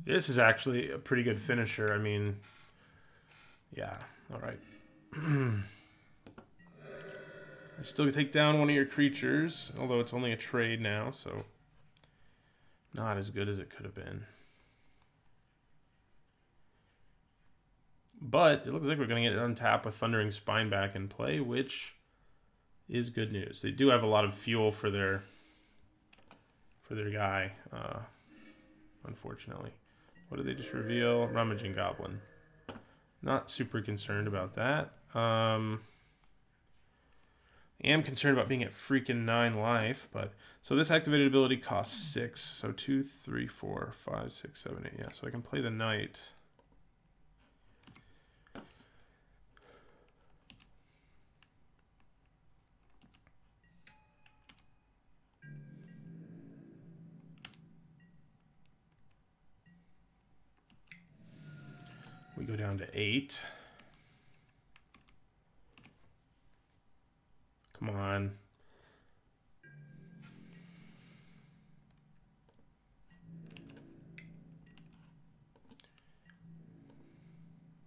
This is actually a pretty good finisher. I mean, yeah, all right. I still take down one of your creatures, although it's only a trade now, so not as good as it could have been. But it looks like we're going to get untapped with Thundering Spine back in play, which is good news. They do have a lot of fuel for their guy, unfortunately. What did they just reveal? Rummaging Goblin. Not super concerned about that. I am concerned about being at freaking 9 life, but so this activated ability costs 6. So 2, 3, 4, 5, 6, 7, 8. Yeah, so I can play the knight. We go down to 8. Come on.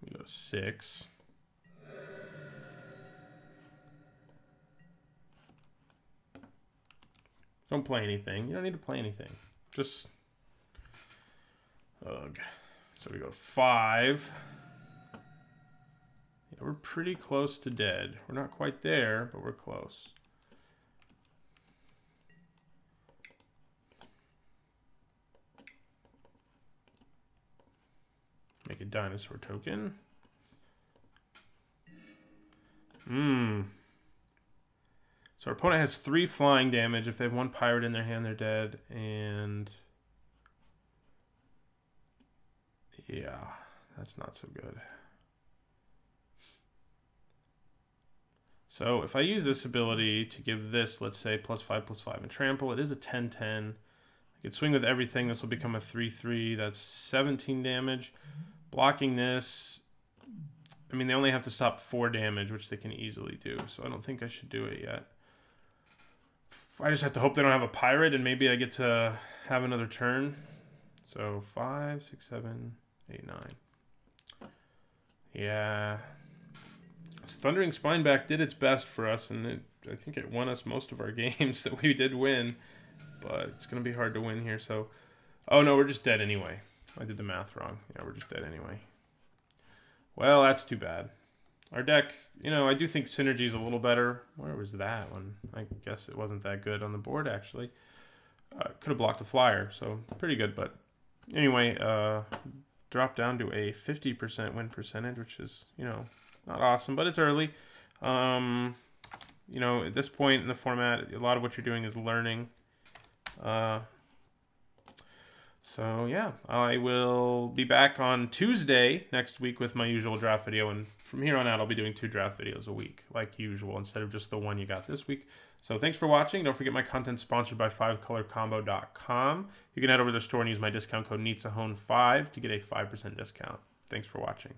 We go to 6. Don't play anything. You don't need to play anything. Just... ugh. So we go 5. Yeah, we're pretty close to dead. We're not quite there, but we're close. Make a dinosaur token. So our opponent has 3 flying damage. If they have 1 pirate in their hand, they're dead. And yeah, that's not so good. So if I use this ability to give this, let's say, +5/+5 and trample, it is a 10/10. I could swing with everything. This will become a 3/3. That's 17 damage. Blocking this, I mean, they only have to stop 4 damage, which they can easily do. So I don't think I should do it yet. I just have to hope they don't have a pirate, and maybe I get to have another turn. So 5, 6, 7, 8, 9. Yeah. Thundering Spineback did its best for us, and I think it won us most of our games that we did win. But it's going to be hard to win here, so... Oh, no, we're just dead anyway. I did the math wrong. Yeah, we're just dead anyway. Well, that's too bad. Our deck, you know, I do think Synergy is a little better. Where was that one? I guess it wasn't that good on the board, actually. Could have blocked a flyer, so pretty good. But anyway, dropped down to a 50% win percentage, which is, you know, not awesome, but it's early. You know, at this point in the format, a lot of what you're doing is learning. So yeah, I will be back on Tuesday next week with my usual draft video, and from here on out I'll be doing 2 draft videos a week like usual instead of just the one you got this week. So thanks for watching. Don't forget my content's sponsored by 5colorcombo.com. You can head over to the store and use my discount code Ixalan5 to get a 5% discount. Thanks for watching.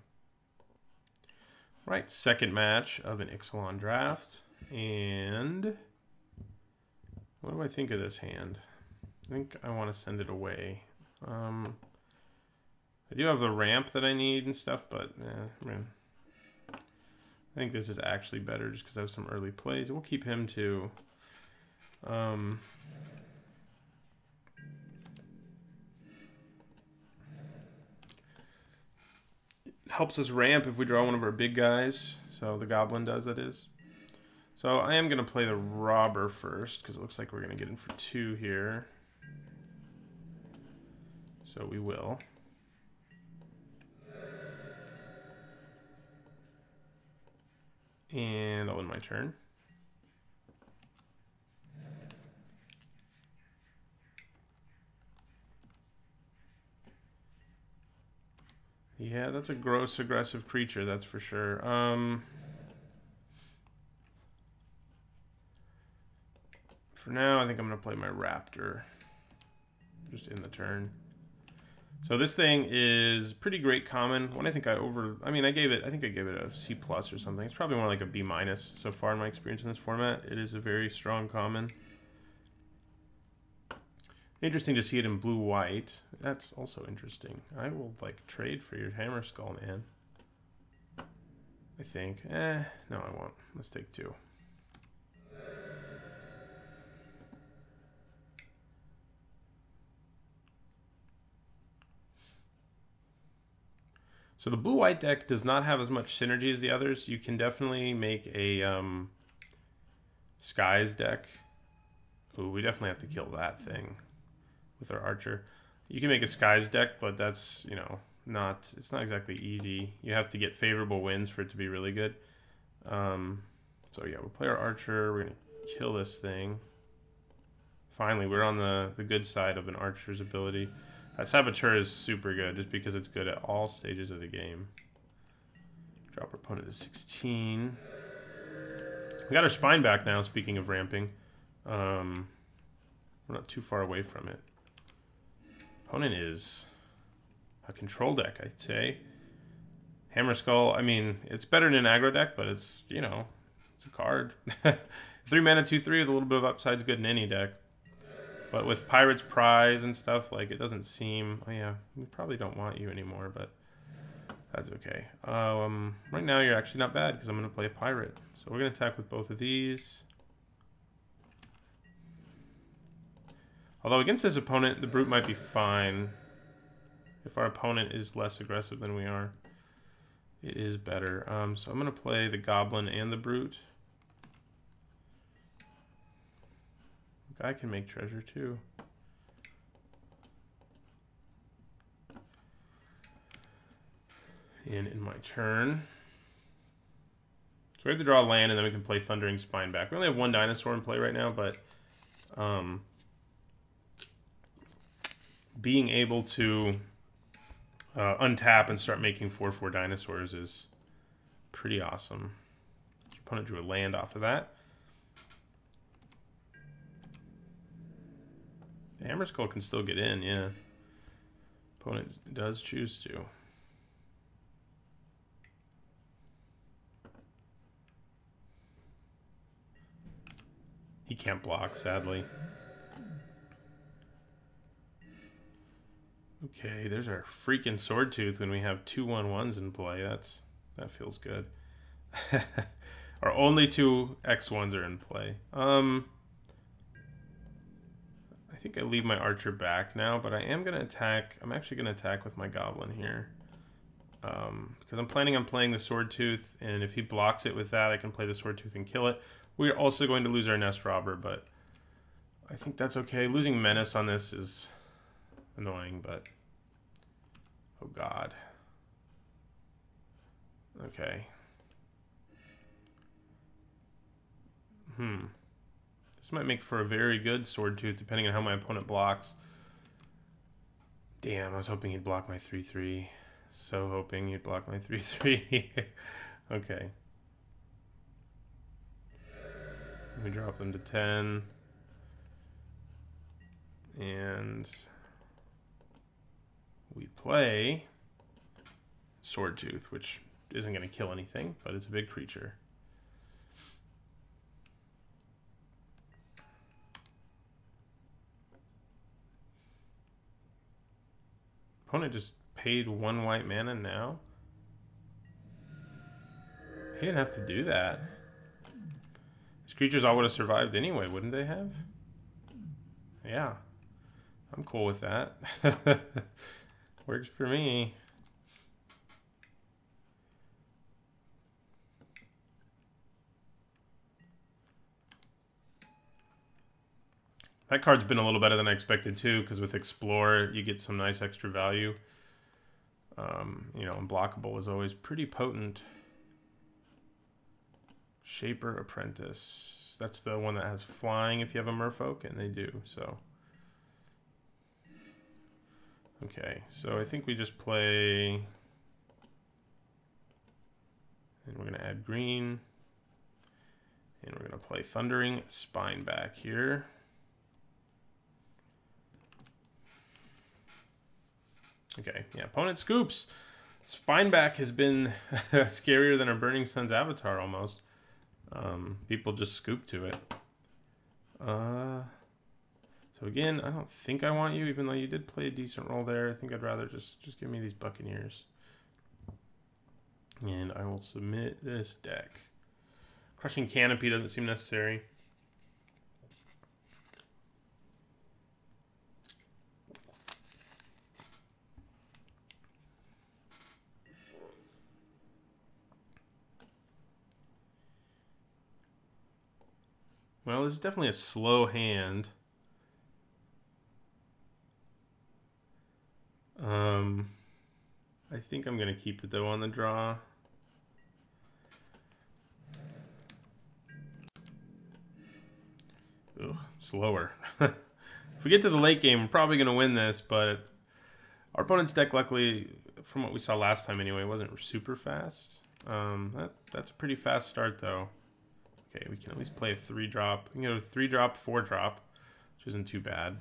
Right, second match of an Ixalan draft, and what do I think of this hand? I think I want to send it away. I do have the ramp that I need and stuff, but man, I think this is actually better just because I have some early plays. We'll keep him too. It helps us ramp if we draw one of our big guys. So the Goblin does, that is. So I am going to play the Robber first because it looks like we're going to get in for 2 here. So we will. And I'll end my turn. Yeah, that's a gross aggressive creature, that's for sure. For now, I think I'm going to play my Raptor. Just in the turn. So this thing is pretty great common. One I think I think I gave it a C+ or something. It's probably more like a B- so far in my experience in this format. It is a very strong common. Interesting to see it in blue-white. That's also interesting. I will like trade for your Hammer Skull, man. I think. No, I won't. Let's take 2. So the blue-white deck does not have as much synergy as the others. You can definitely make a Skies deck. Ooh, we definitely have to kill that thing with our Archer. You can make a Skies deck, but that's, you know, it's not exactly easy. You have to get favorable wins for it to be really good. So yeah, we'll play our Archer. We're going to kill this thing. Finally, we're on the good side of an Archer's ability. Saboteur is super good just because it's good at all stages of the game. Drop our opponent to 16. We got our spine back now, speaking of ramping. We're not too far away from it. Opponent is a control deck, I'd say. Hammer Skull, I mean, it's better than an aggro deck, but it's, you know, it's a card. 3 mana, 2/3 with a little bit of upside is good in any deck. But with Pirate's Prize and stuff, like, it doesn't seem... Oh, yeah, we probably don't want you anymore, but that's okay. Right now, you're actually not bad, because I'm going to play a Pirate. So we're going to attack with both of these. Although against this opponent, the Brute might be fine. If our opponent is less aggressive than we are, it is better. So I'm going to play the Goblin and the Brute. I can make treasure too. And in my turn, we have to draw a land, and then we can play Thundering Spineback. We only have one dinosaur in play right now, but being able to untap and start making 4/4 dinosaurs is pretty awesome. Your opponent drew a land off of that. The Hammer Skull can still get in, yeah. Opponent does choose to. He can't block, sadly. Okay, there's our freaking Sword Tooth when we have 2 1/1s in play. That feels good. Our only 2 X1s are in play. I think I leave my Archer back now, but I am going to attack. I'm actually going to attack with my Goblin here. Because I'm planning on playing the Sword Tooth, and if he blocks it with that, I can play the Sword Tooth and kill it. We're also going to lose our Nest Robber, but I think that's okay. Losing Menace on this is annoying, but oh god. Okay. This might make for a very good Sword Tooth, depending on how my opponent blocks. Damn, I was hoping he'd block my 3/3. So hoping he'd block my 3/3. Okay. We drop them to 10. And we play Sword Tooth, which isn't going to kill anything, but it's a big creature. Opponent just paid 1 white mana now. He didn't have to do that. These creatures all would have survived anyway, wouldn't they have? Yeah. I'm cool with that. Works for me. That card's been a little better than I expected too, because with Explore, you get some nice extra value. You know, Unblockable is always pretty potent. Shaper Apprentice. That's the one that has flying if you have a Merfolk, and they do, so. Okay, so I think we just play... And we're going to add green. And we're going to play Thundering Spineback here. Okay, yeah, opponent scoops. Spineback has been scarier than our Burning Sun's Avatar almost. People just scoop to it. So again, I don't think I want you, even though you did play a decent role there. I think I'd rather just give me these Buccaneers. And I will submit this deck. Crushing Canopy doesn't seem necessary. Well, this is definitely a slow hand. I think I'm going to keep it, though, on the draw. Ugh, slower. If we get to the late game, we're probably going to win this, but our opponent's deck, luckily, from what we saw last time anyway, wasn't super fast. That's a pretty fast start, though. Okay, we can at least play a 3-drop. We can go 3-drop, 4-drop, which isn't too bad.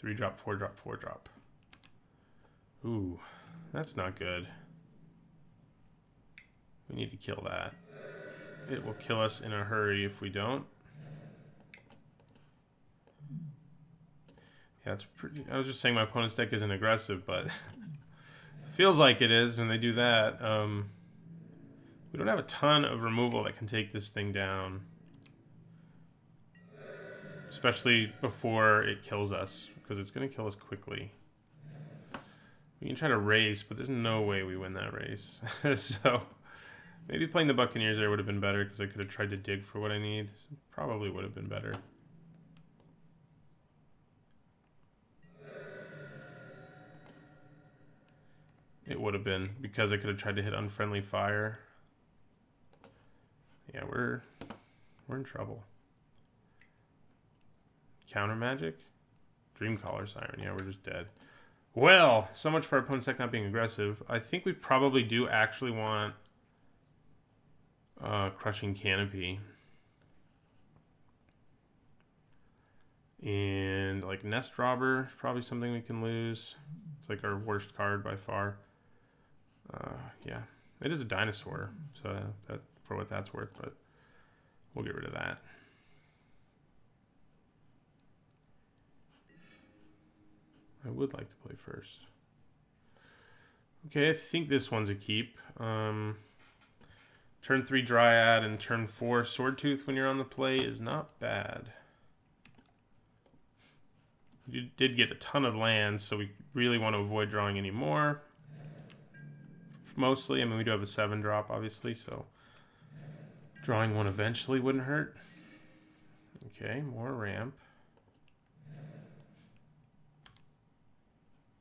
3-drop, 4-drop, 4-drop. Ooh, that's not good. We need to kill that. It will kill us in a hurry if we don't. Yeah, it's pretty... I was just saying my opponent's deck isn't aggressive, but feels like it is when they do that. We don't have a ton of removal that can take this thing down. Especially before it kills us, because it's going to kill us quickly. We can try to race, but there's no way we win that race. So, maybe playing the Buccaneers there would have been better, because I could have tried to dig for what I need. Probably would have been better. It would would have been, because I could have tried to hit Unfriendly Fire. Yeah, we're in trouble. Counter Magic? Dreamcaller Siren. Yeah, we're just dead. Well, so much for our opponent's deck not being aggressive. I think we probably do actually want Crushing Canopy. And like Nest Robber is probably something we can lose. It's like our worst card by far. Yeah, it is a dinosaur, so that for what that's worth, but we'll get rid of that. I would like to play first. Okay, I think this one's a keep. Turn 3 Dryad and turn 4 Swordtooth when you're on the play is not bad. You did get a ton of lands, so we really want to avoid drawing any more. Mostly, I mean, we do have a 7-drop, obviously, so drawing one eventually wouldn't hurt. Okay, more ramp.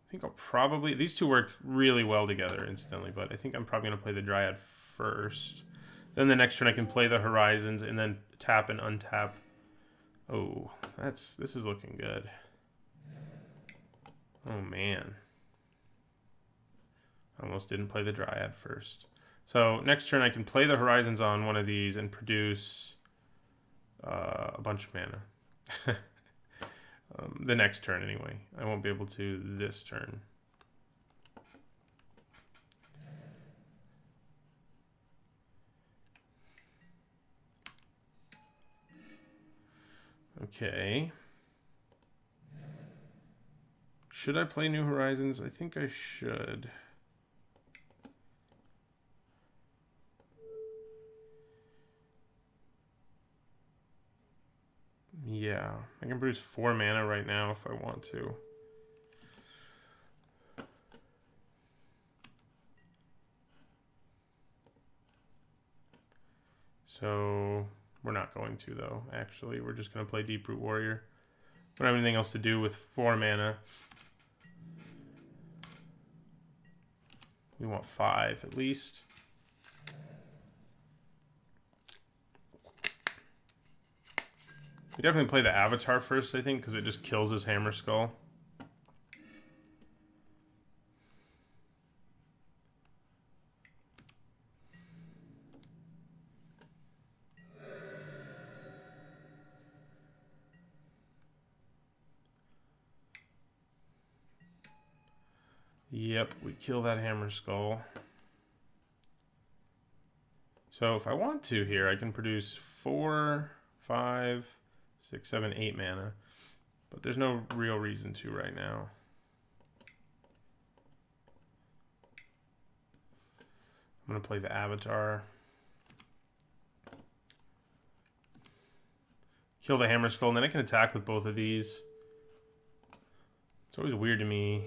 I think I'll probably... These two work really well together, incidentally, but I think I'm probably going to play the Dryad first. Then the next turn I can play the Horizons and then tap and untap. Oh, this is looking good. Oh, man. I almost didn't play the Dryad first. So next turn I can play the Horizons on one of these and produce a bunch of mana. The next turn anyway. I won't be able to this turn. Okay. Should I play New Horizons? I think I should. Yeah, I can produce 4 mana right now if I want to. So we're not going to, though, actually. We're just going to play Deeproot Warrior. We don't have anything else to do with 4 mana. We want 5 at least. We definitely play the Avatar first, I think, because it just kills his Hammer Skull. Yep, we kill that Hammer Skull. So if I want to here, I can produce 4, 5, 6, 7, 8 mana. But there's no real reason to right now. I'm going to play the Avatar. Kill the Hammer Skull, and then I can attack with both of these. It's always weird to me.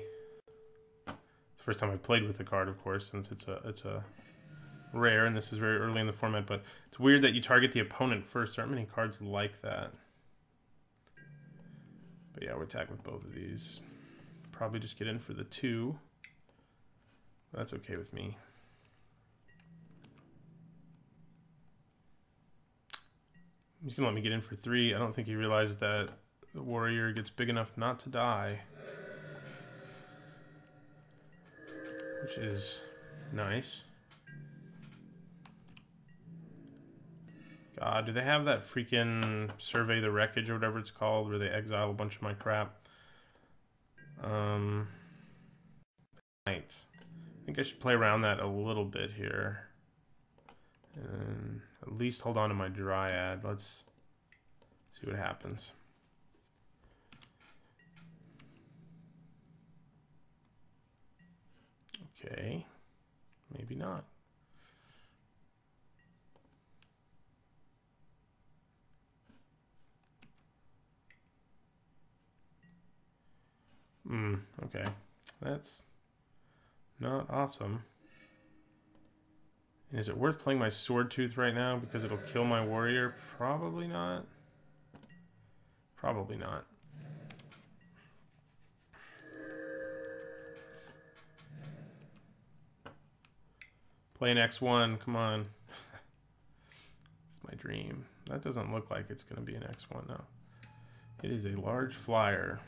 It's the first time I played with the card, of course, since it's a rare, and this is very early in the format, but it's weird that you target the opponent first. There aren't many cards like that. But yeah, we'll attack with both of these. Probably just get in for the 2. That's okay with me. He's gonna let me get in for 3. I don't think he realized that the warrior gets big enough not to die. Which is nice. God, do they have that freaking Survey the Wreckage or whatever it's called, where they exile a bunch of my crap? Right. I think I should play around that a little bit here. And at least hold on to my Dryad. Let's see what happens. Okay. Maybe not. Okay. That's not awesome. Is it worth playing my Swordtooth right now because it'll kill my warrior? Probably not. Probably not. Play an X1, come on. It's my dream. That doesn't look like it's going to be an X1 now. It is a large flyer.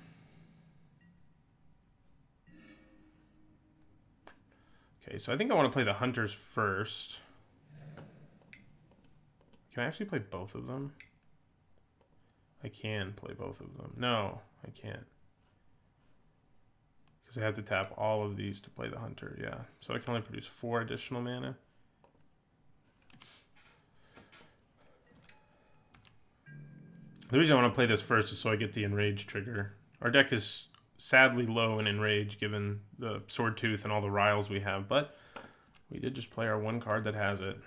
Okay, so I think I want to play the hunters first. Can I actually play both of them? I can play both of them. No, I can't. Because I have to tap all of these to play the hunter, yeah. So I can only produce 4 additional mana. The reason I want to play this first is so I get the Enrage trigger. Our deck is sadly low in Enrage given the Sword Tooth and all the Riles we have, but we did just play our 1 card that has it.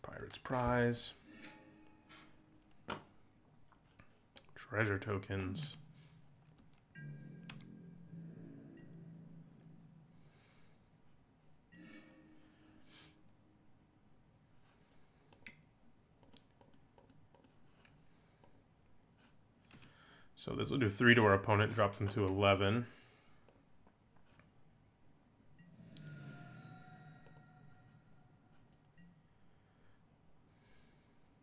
Pirate's Prize. Treasure tokens. So this will do 3 to our opponent, drop them to 11.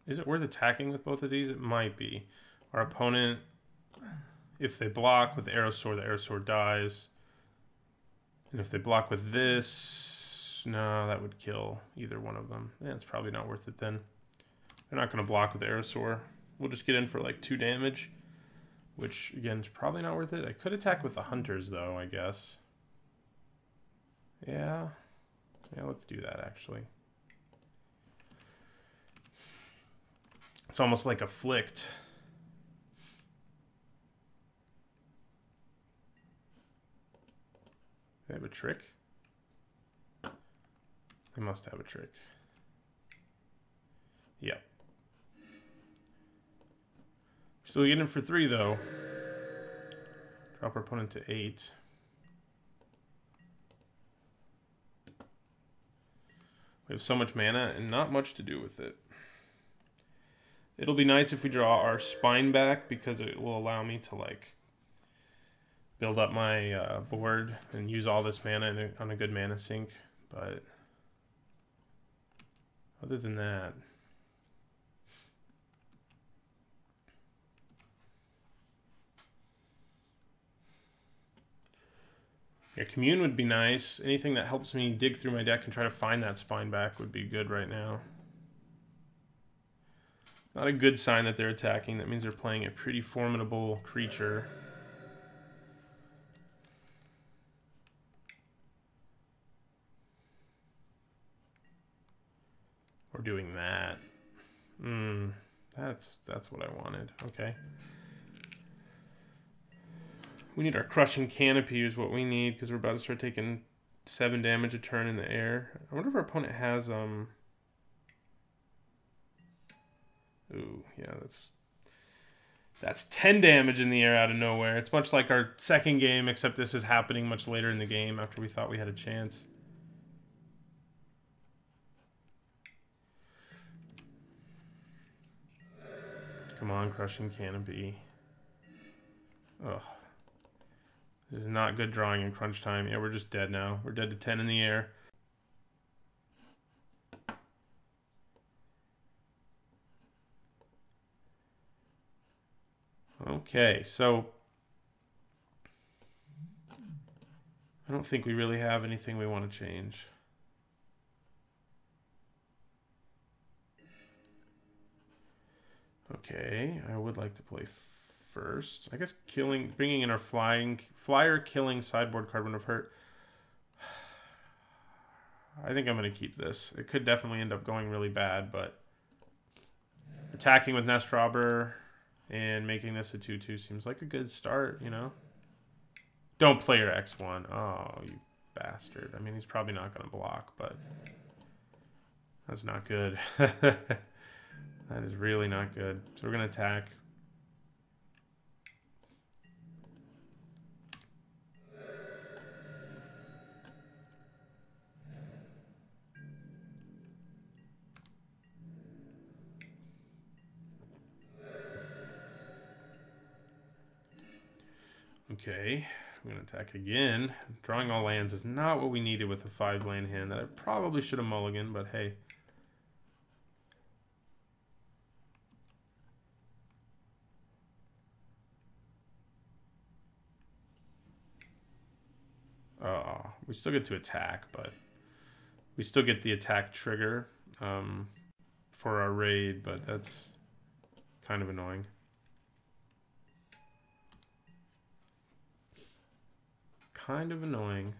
Is it worth attacking with both of these? It might be. Our opponent, if they block with the Arrow Sword dies. And if they block with this, no, that would kill either one of them. Yeah, it's probably not worth it then. They're not going to block with the Arrow Sword. We'll just get in for like 2 damage, which again is probably not worth it. I could attack with the hunters though, I guess. Yeah, let's do that actually. It's almost like Afflict. They have a trick? They must have a trick. Yep. Still getting for 3 though. Drop our opponent to 8. We have so much mana and not much to do with it. It'll be nice if we draw our spine back because it will allow me to like build up my board and use all this mana on a good mana sink. But other than that, yeah, Commune would be nice. Anything that helps me dig through my deck and try to find that spine back would be good right now. Not a good sign that they're attacking. That means they're playing a pretty formidable creature. We're doing that. That's what I wanted. Okay. We need our Crushing Canopy is what we need because we're about to start taking 7 damage a turn in the air. I wonder if our opponent has ooh, yeah, that's 10 damage in the air out of nowhere. It's much like our second game, except this is happening much later in the game after we thought we had a chance. Come on, Crushing Canopy. Ugh. This is not good drawing in crunch time. Yeah, we're just dead now. We're dead to 10 in the air. Okay, so I don't think we really have anything we want to change. Okay, I would like to play first. I guess bringing in our flyer killing sideboard card wouldn't have hurt. I think I'm going to keep this. It could definitely end up going really bad, but attacking with Nest Robber and making this a 2/2 seems like a good start, you know? Don't play your X1. Oh, you bastard. I mean, he's probably not going to block, but that's not good. That is really not good. So we're going to attack. Okay, I'm going to attack again. Drawing all lands is not what we needed with a 5-land hand that I probably should have mulliganed, but hey. We still get to attack, but we still get the attack trigger for our raid, but that's kind of annoying. Kind of annoying.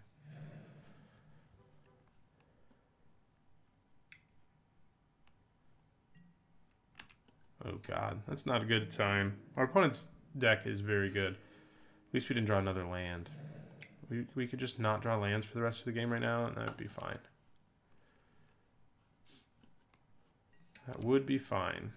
Oh god, that's not a good sign. Our opponent's deck is very good. At least we didn't draw another land. We could just not draw lands for the rest of the game right now, and that would be fine. That would be fine.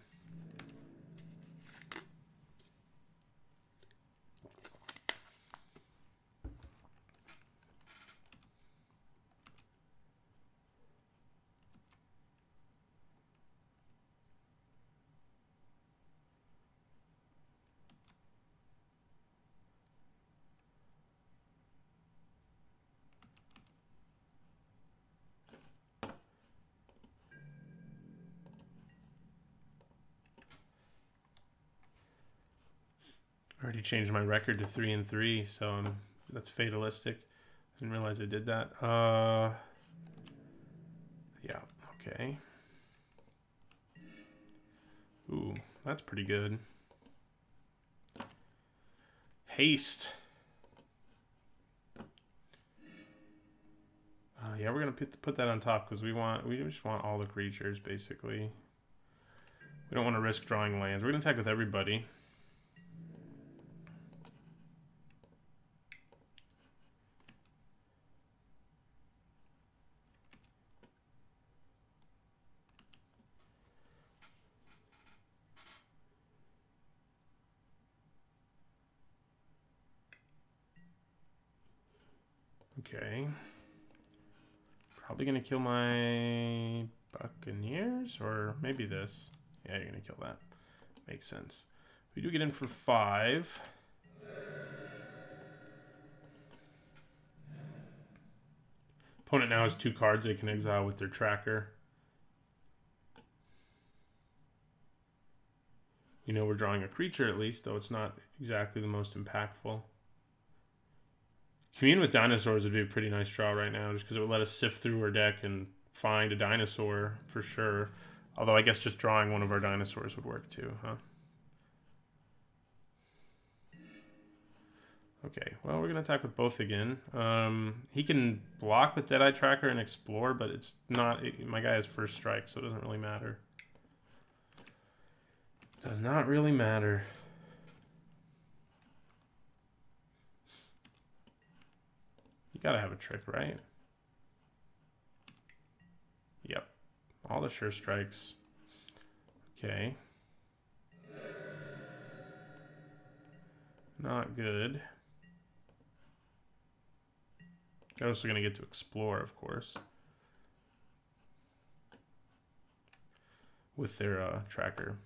I already changed my record to 3-3, so that's fatalistic. Didn't realize I did that. Yeah, okay. Ooh, that's pretty good. Haste. Yeah, we're gonna put that on top because we just want all the creatures basically. We don't want to risk drawing lands. We're gonna attack with everybody. Okay. Probably gonna kill my Buccaneers, or maybe this. Yeah, you're gonna kill that. Makes sense. We do get in for 5. Opponent now has 2 cards they can exile with their tracker. You know we're drawing a creature at least, though it's not exactly the most impactful. Commune with dinosaurs would be a pretty nice draw right now, just because it would let us sift through our deck and find a dinosaur for sure. Although I guess just drawing one of our dinosaurs would work too, huh? Okay, well, we're going to attack with both again. He can block with Deadeye Tracker and explore, but it's not... my guy has first strike, so it doesn't really matter. Does not really matter. You gotta have a trick, right? Yep. All the sure strikes. Okay. Not good. They're also going to get to explore, of course. With their tracker.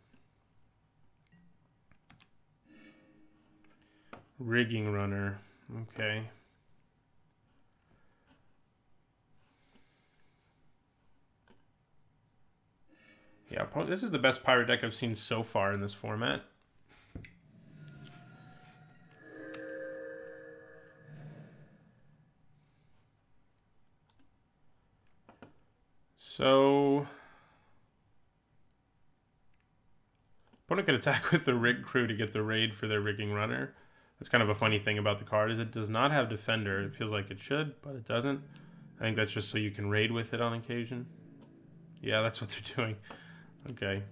Rigging runner. Okay. Yeah, this is the best pirate deck I've seen so far in this format. So, opponent could attack with the rig crew to get the raid for their rigging runner. That's kind of a funny thing about the card, is it does not have defender. It feels like it should, but it doesn't. I think that's just so you can raid with it on occasion. Yeah, that's what they're doing. Okay.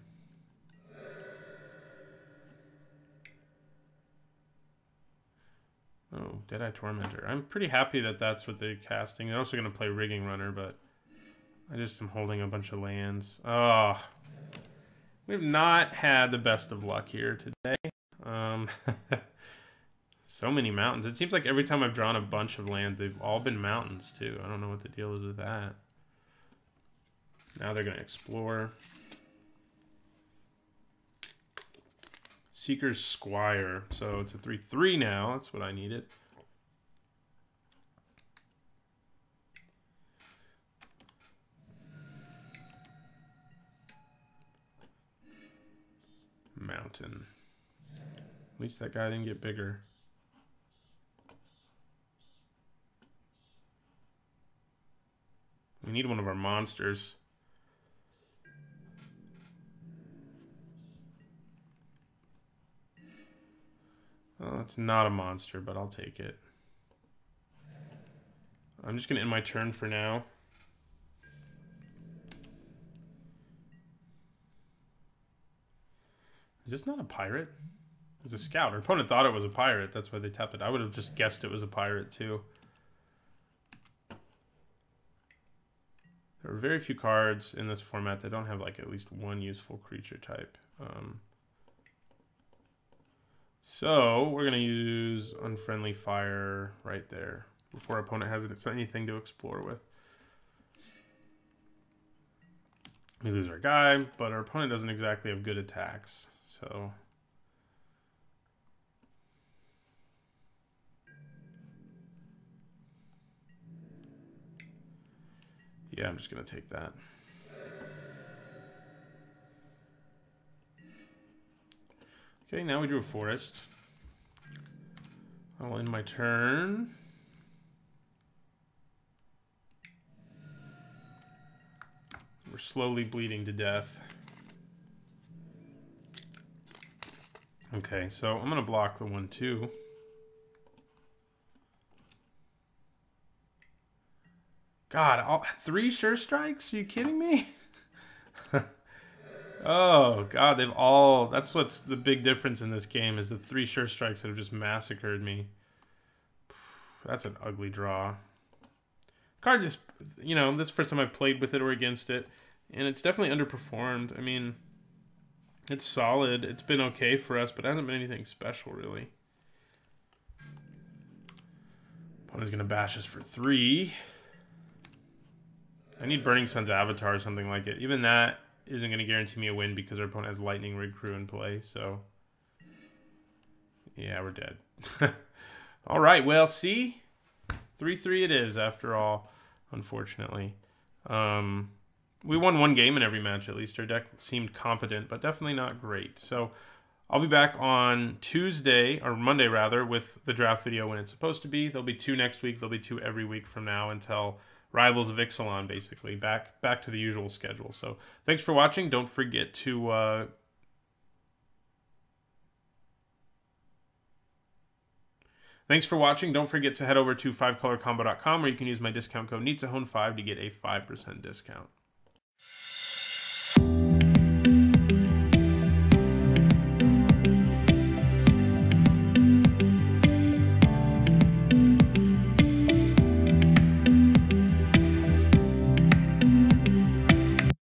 Oh, Deadeye Tormentor. I'm pretty happy that that's what they're casting. They're also going to play Rigging Runner, but I just am holding a bunch of lands. Oh, we've not had the best of luck here today. So many mountains. It seems like every time I've drawn a bunch of lands, they've all been mountains, too. I don't know what the deal is with that. Now they're going to explore. Seeker's Squire. So it's a 3/3 now. That's what I needed. Mountain. At least that guy didn't get bigger. We need one of our monsters. Well, it's not a monster, but I'll take it. I'm just going to end my turn for now. Is this not a pirate? It's a scout. Our opponent thought it was a pirate. That's why they tapped it. I would have just guessed it was a pirate, too. There are very few cards in this format that don't have, like, at least one useful creature type. So, we're going to use Unfriendly Fire right there before our opponent has anything to explore with. We lose our guy, but our opponent doesn't exactly have good attacks. So, yeah, I'm just going to take that. Okay, now we drew a forest. I'll end my turn. We're slowly bleeding to death. Okay, so I'm going to block the 1/2. God, 3 sure strikes? Are you kidding me? Oh, God, they've all... That's what's the big difference in this game, is the 3 sure strikes that have just massacred me. That's an ugly draw. Card just, you know, this is the first time I've played with it or against it, and it's definitely underperformed. I mean, it's solid. It's been okay for us, but it hasn't been anything special, really. Opponent's going to bash us for 3. I need Burning Sun's Avatar or something like it. Even that isn't going to guarantee me a win because our opponent has Lightning Rig Crew in play, so... Yeah, we're dead. All right, well, see? 3/3 it is, after all, unfortunately. We won 1 game in every match, at least. Our deck seemed competent, but definitely not great. So I'll be back on Tuesday, or Monday, rather, with the draft video when it's supposed to be. There'll be 2 next week. There'll be 2 every week from now until Rivals of Ixalan, basically. Back to the usual schedule. So thanks for watching. Don't forget to... Thanks for watching. Don't forget to head over to 5colorcombo.com where you can use my discount code NITZAHONE5 to get a 5% discount.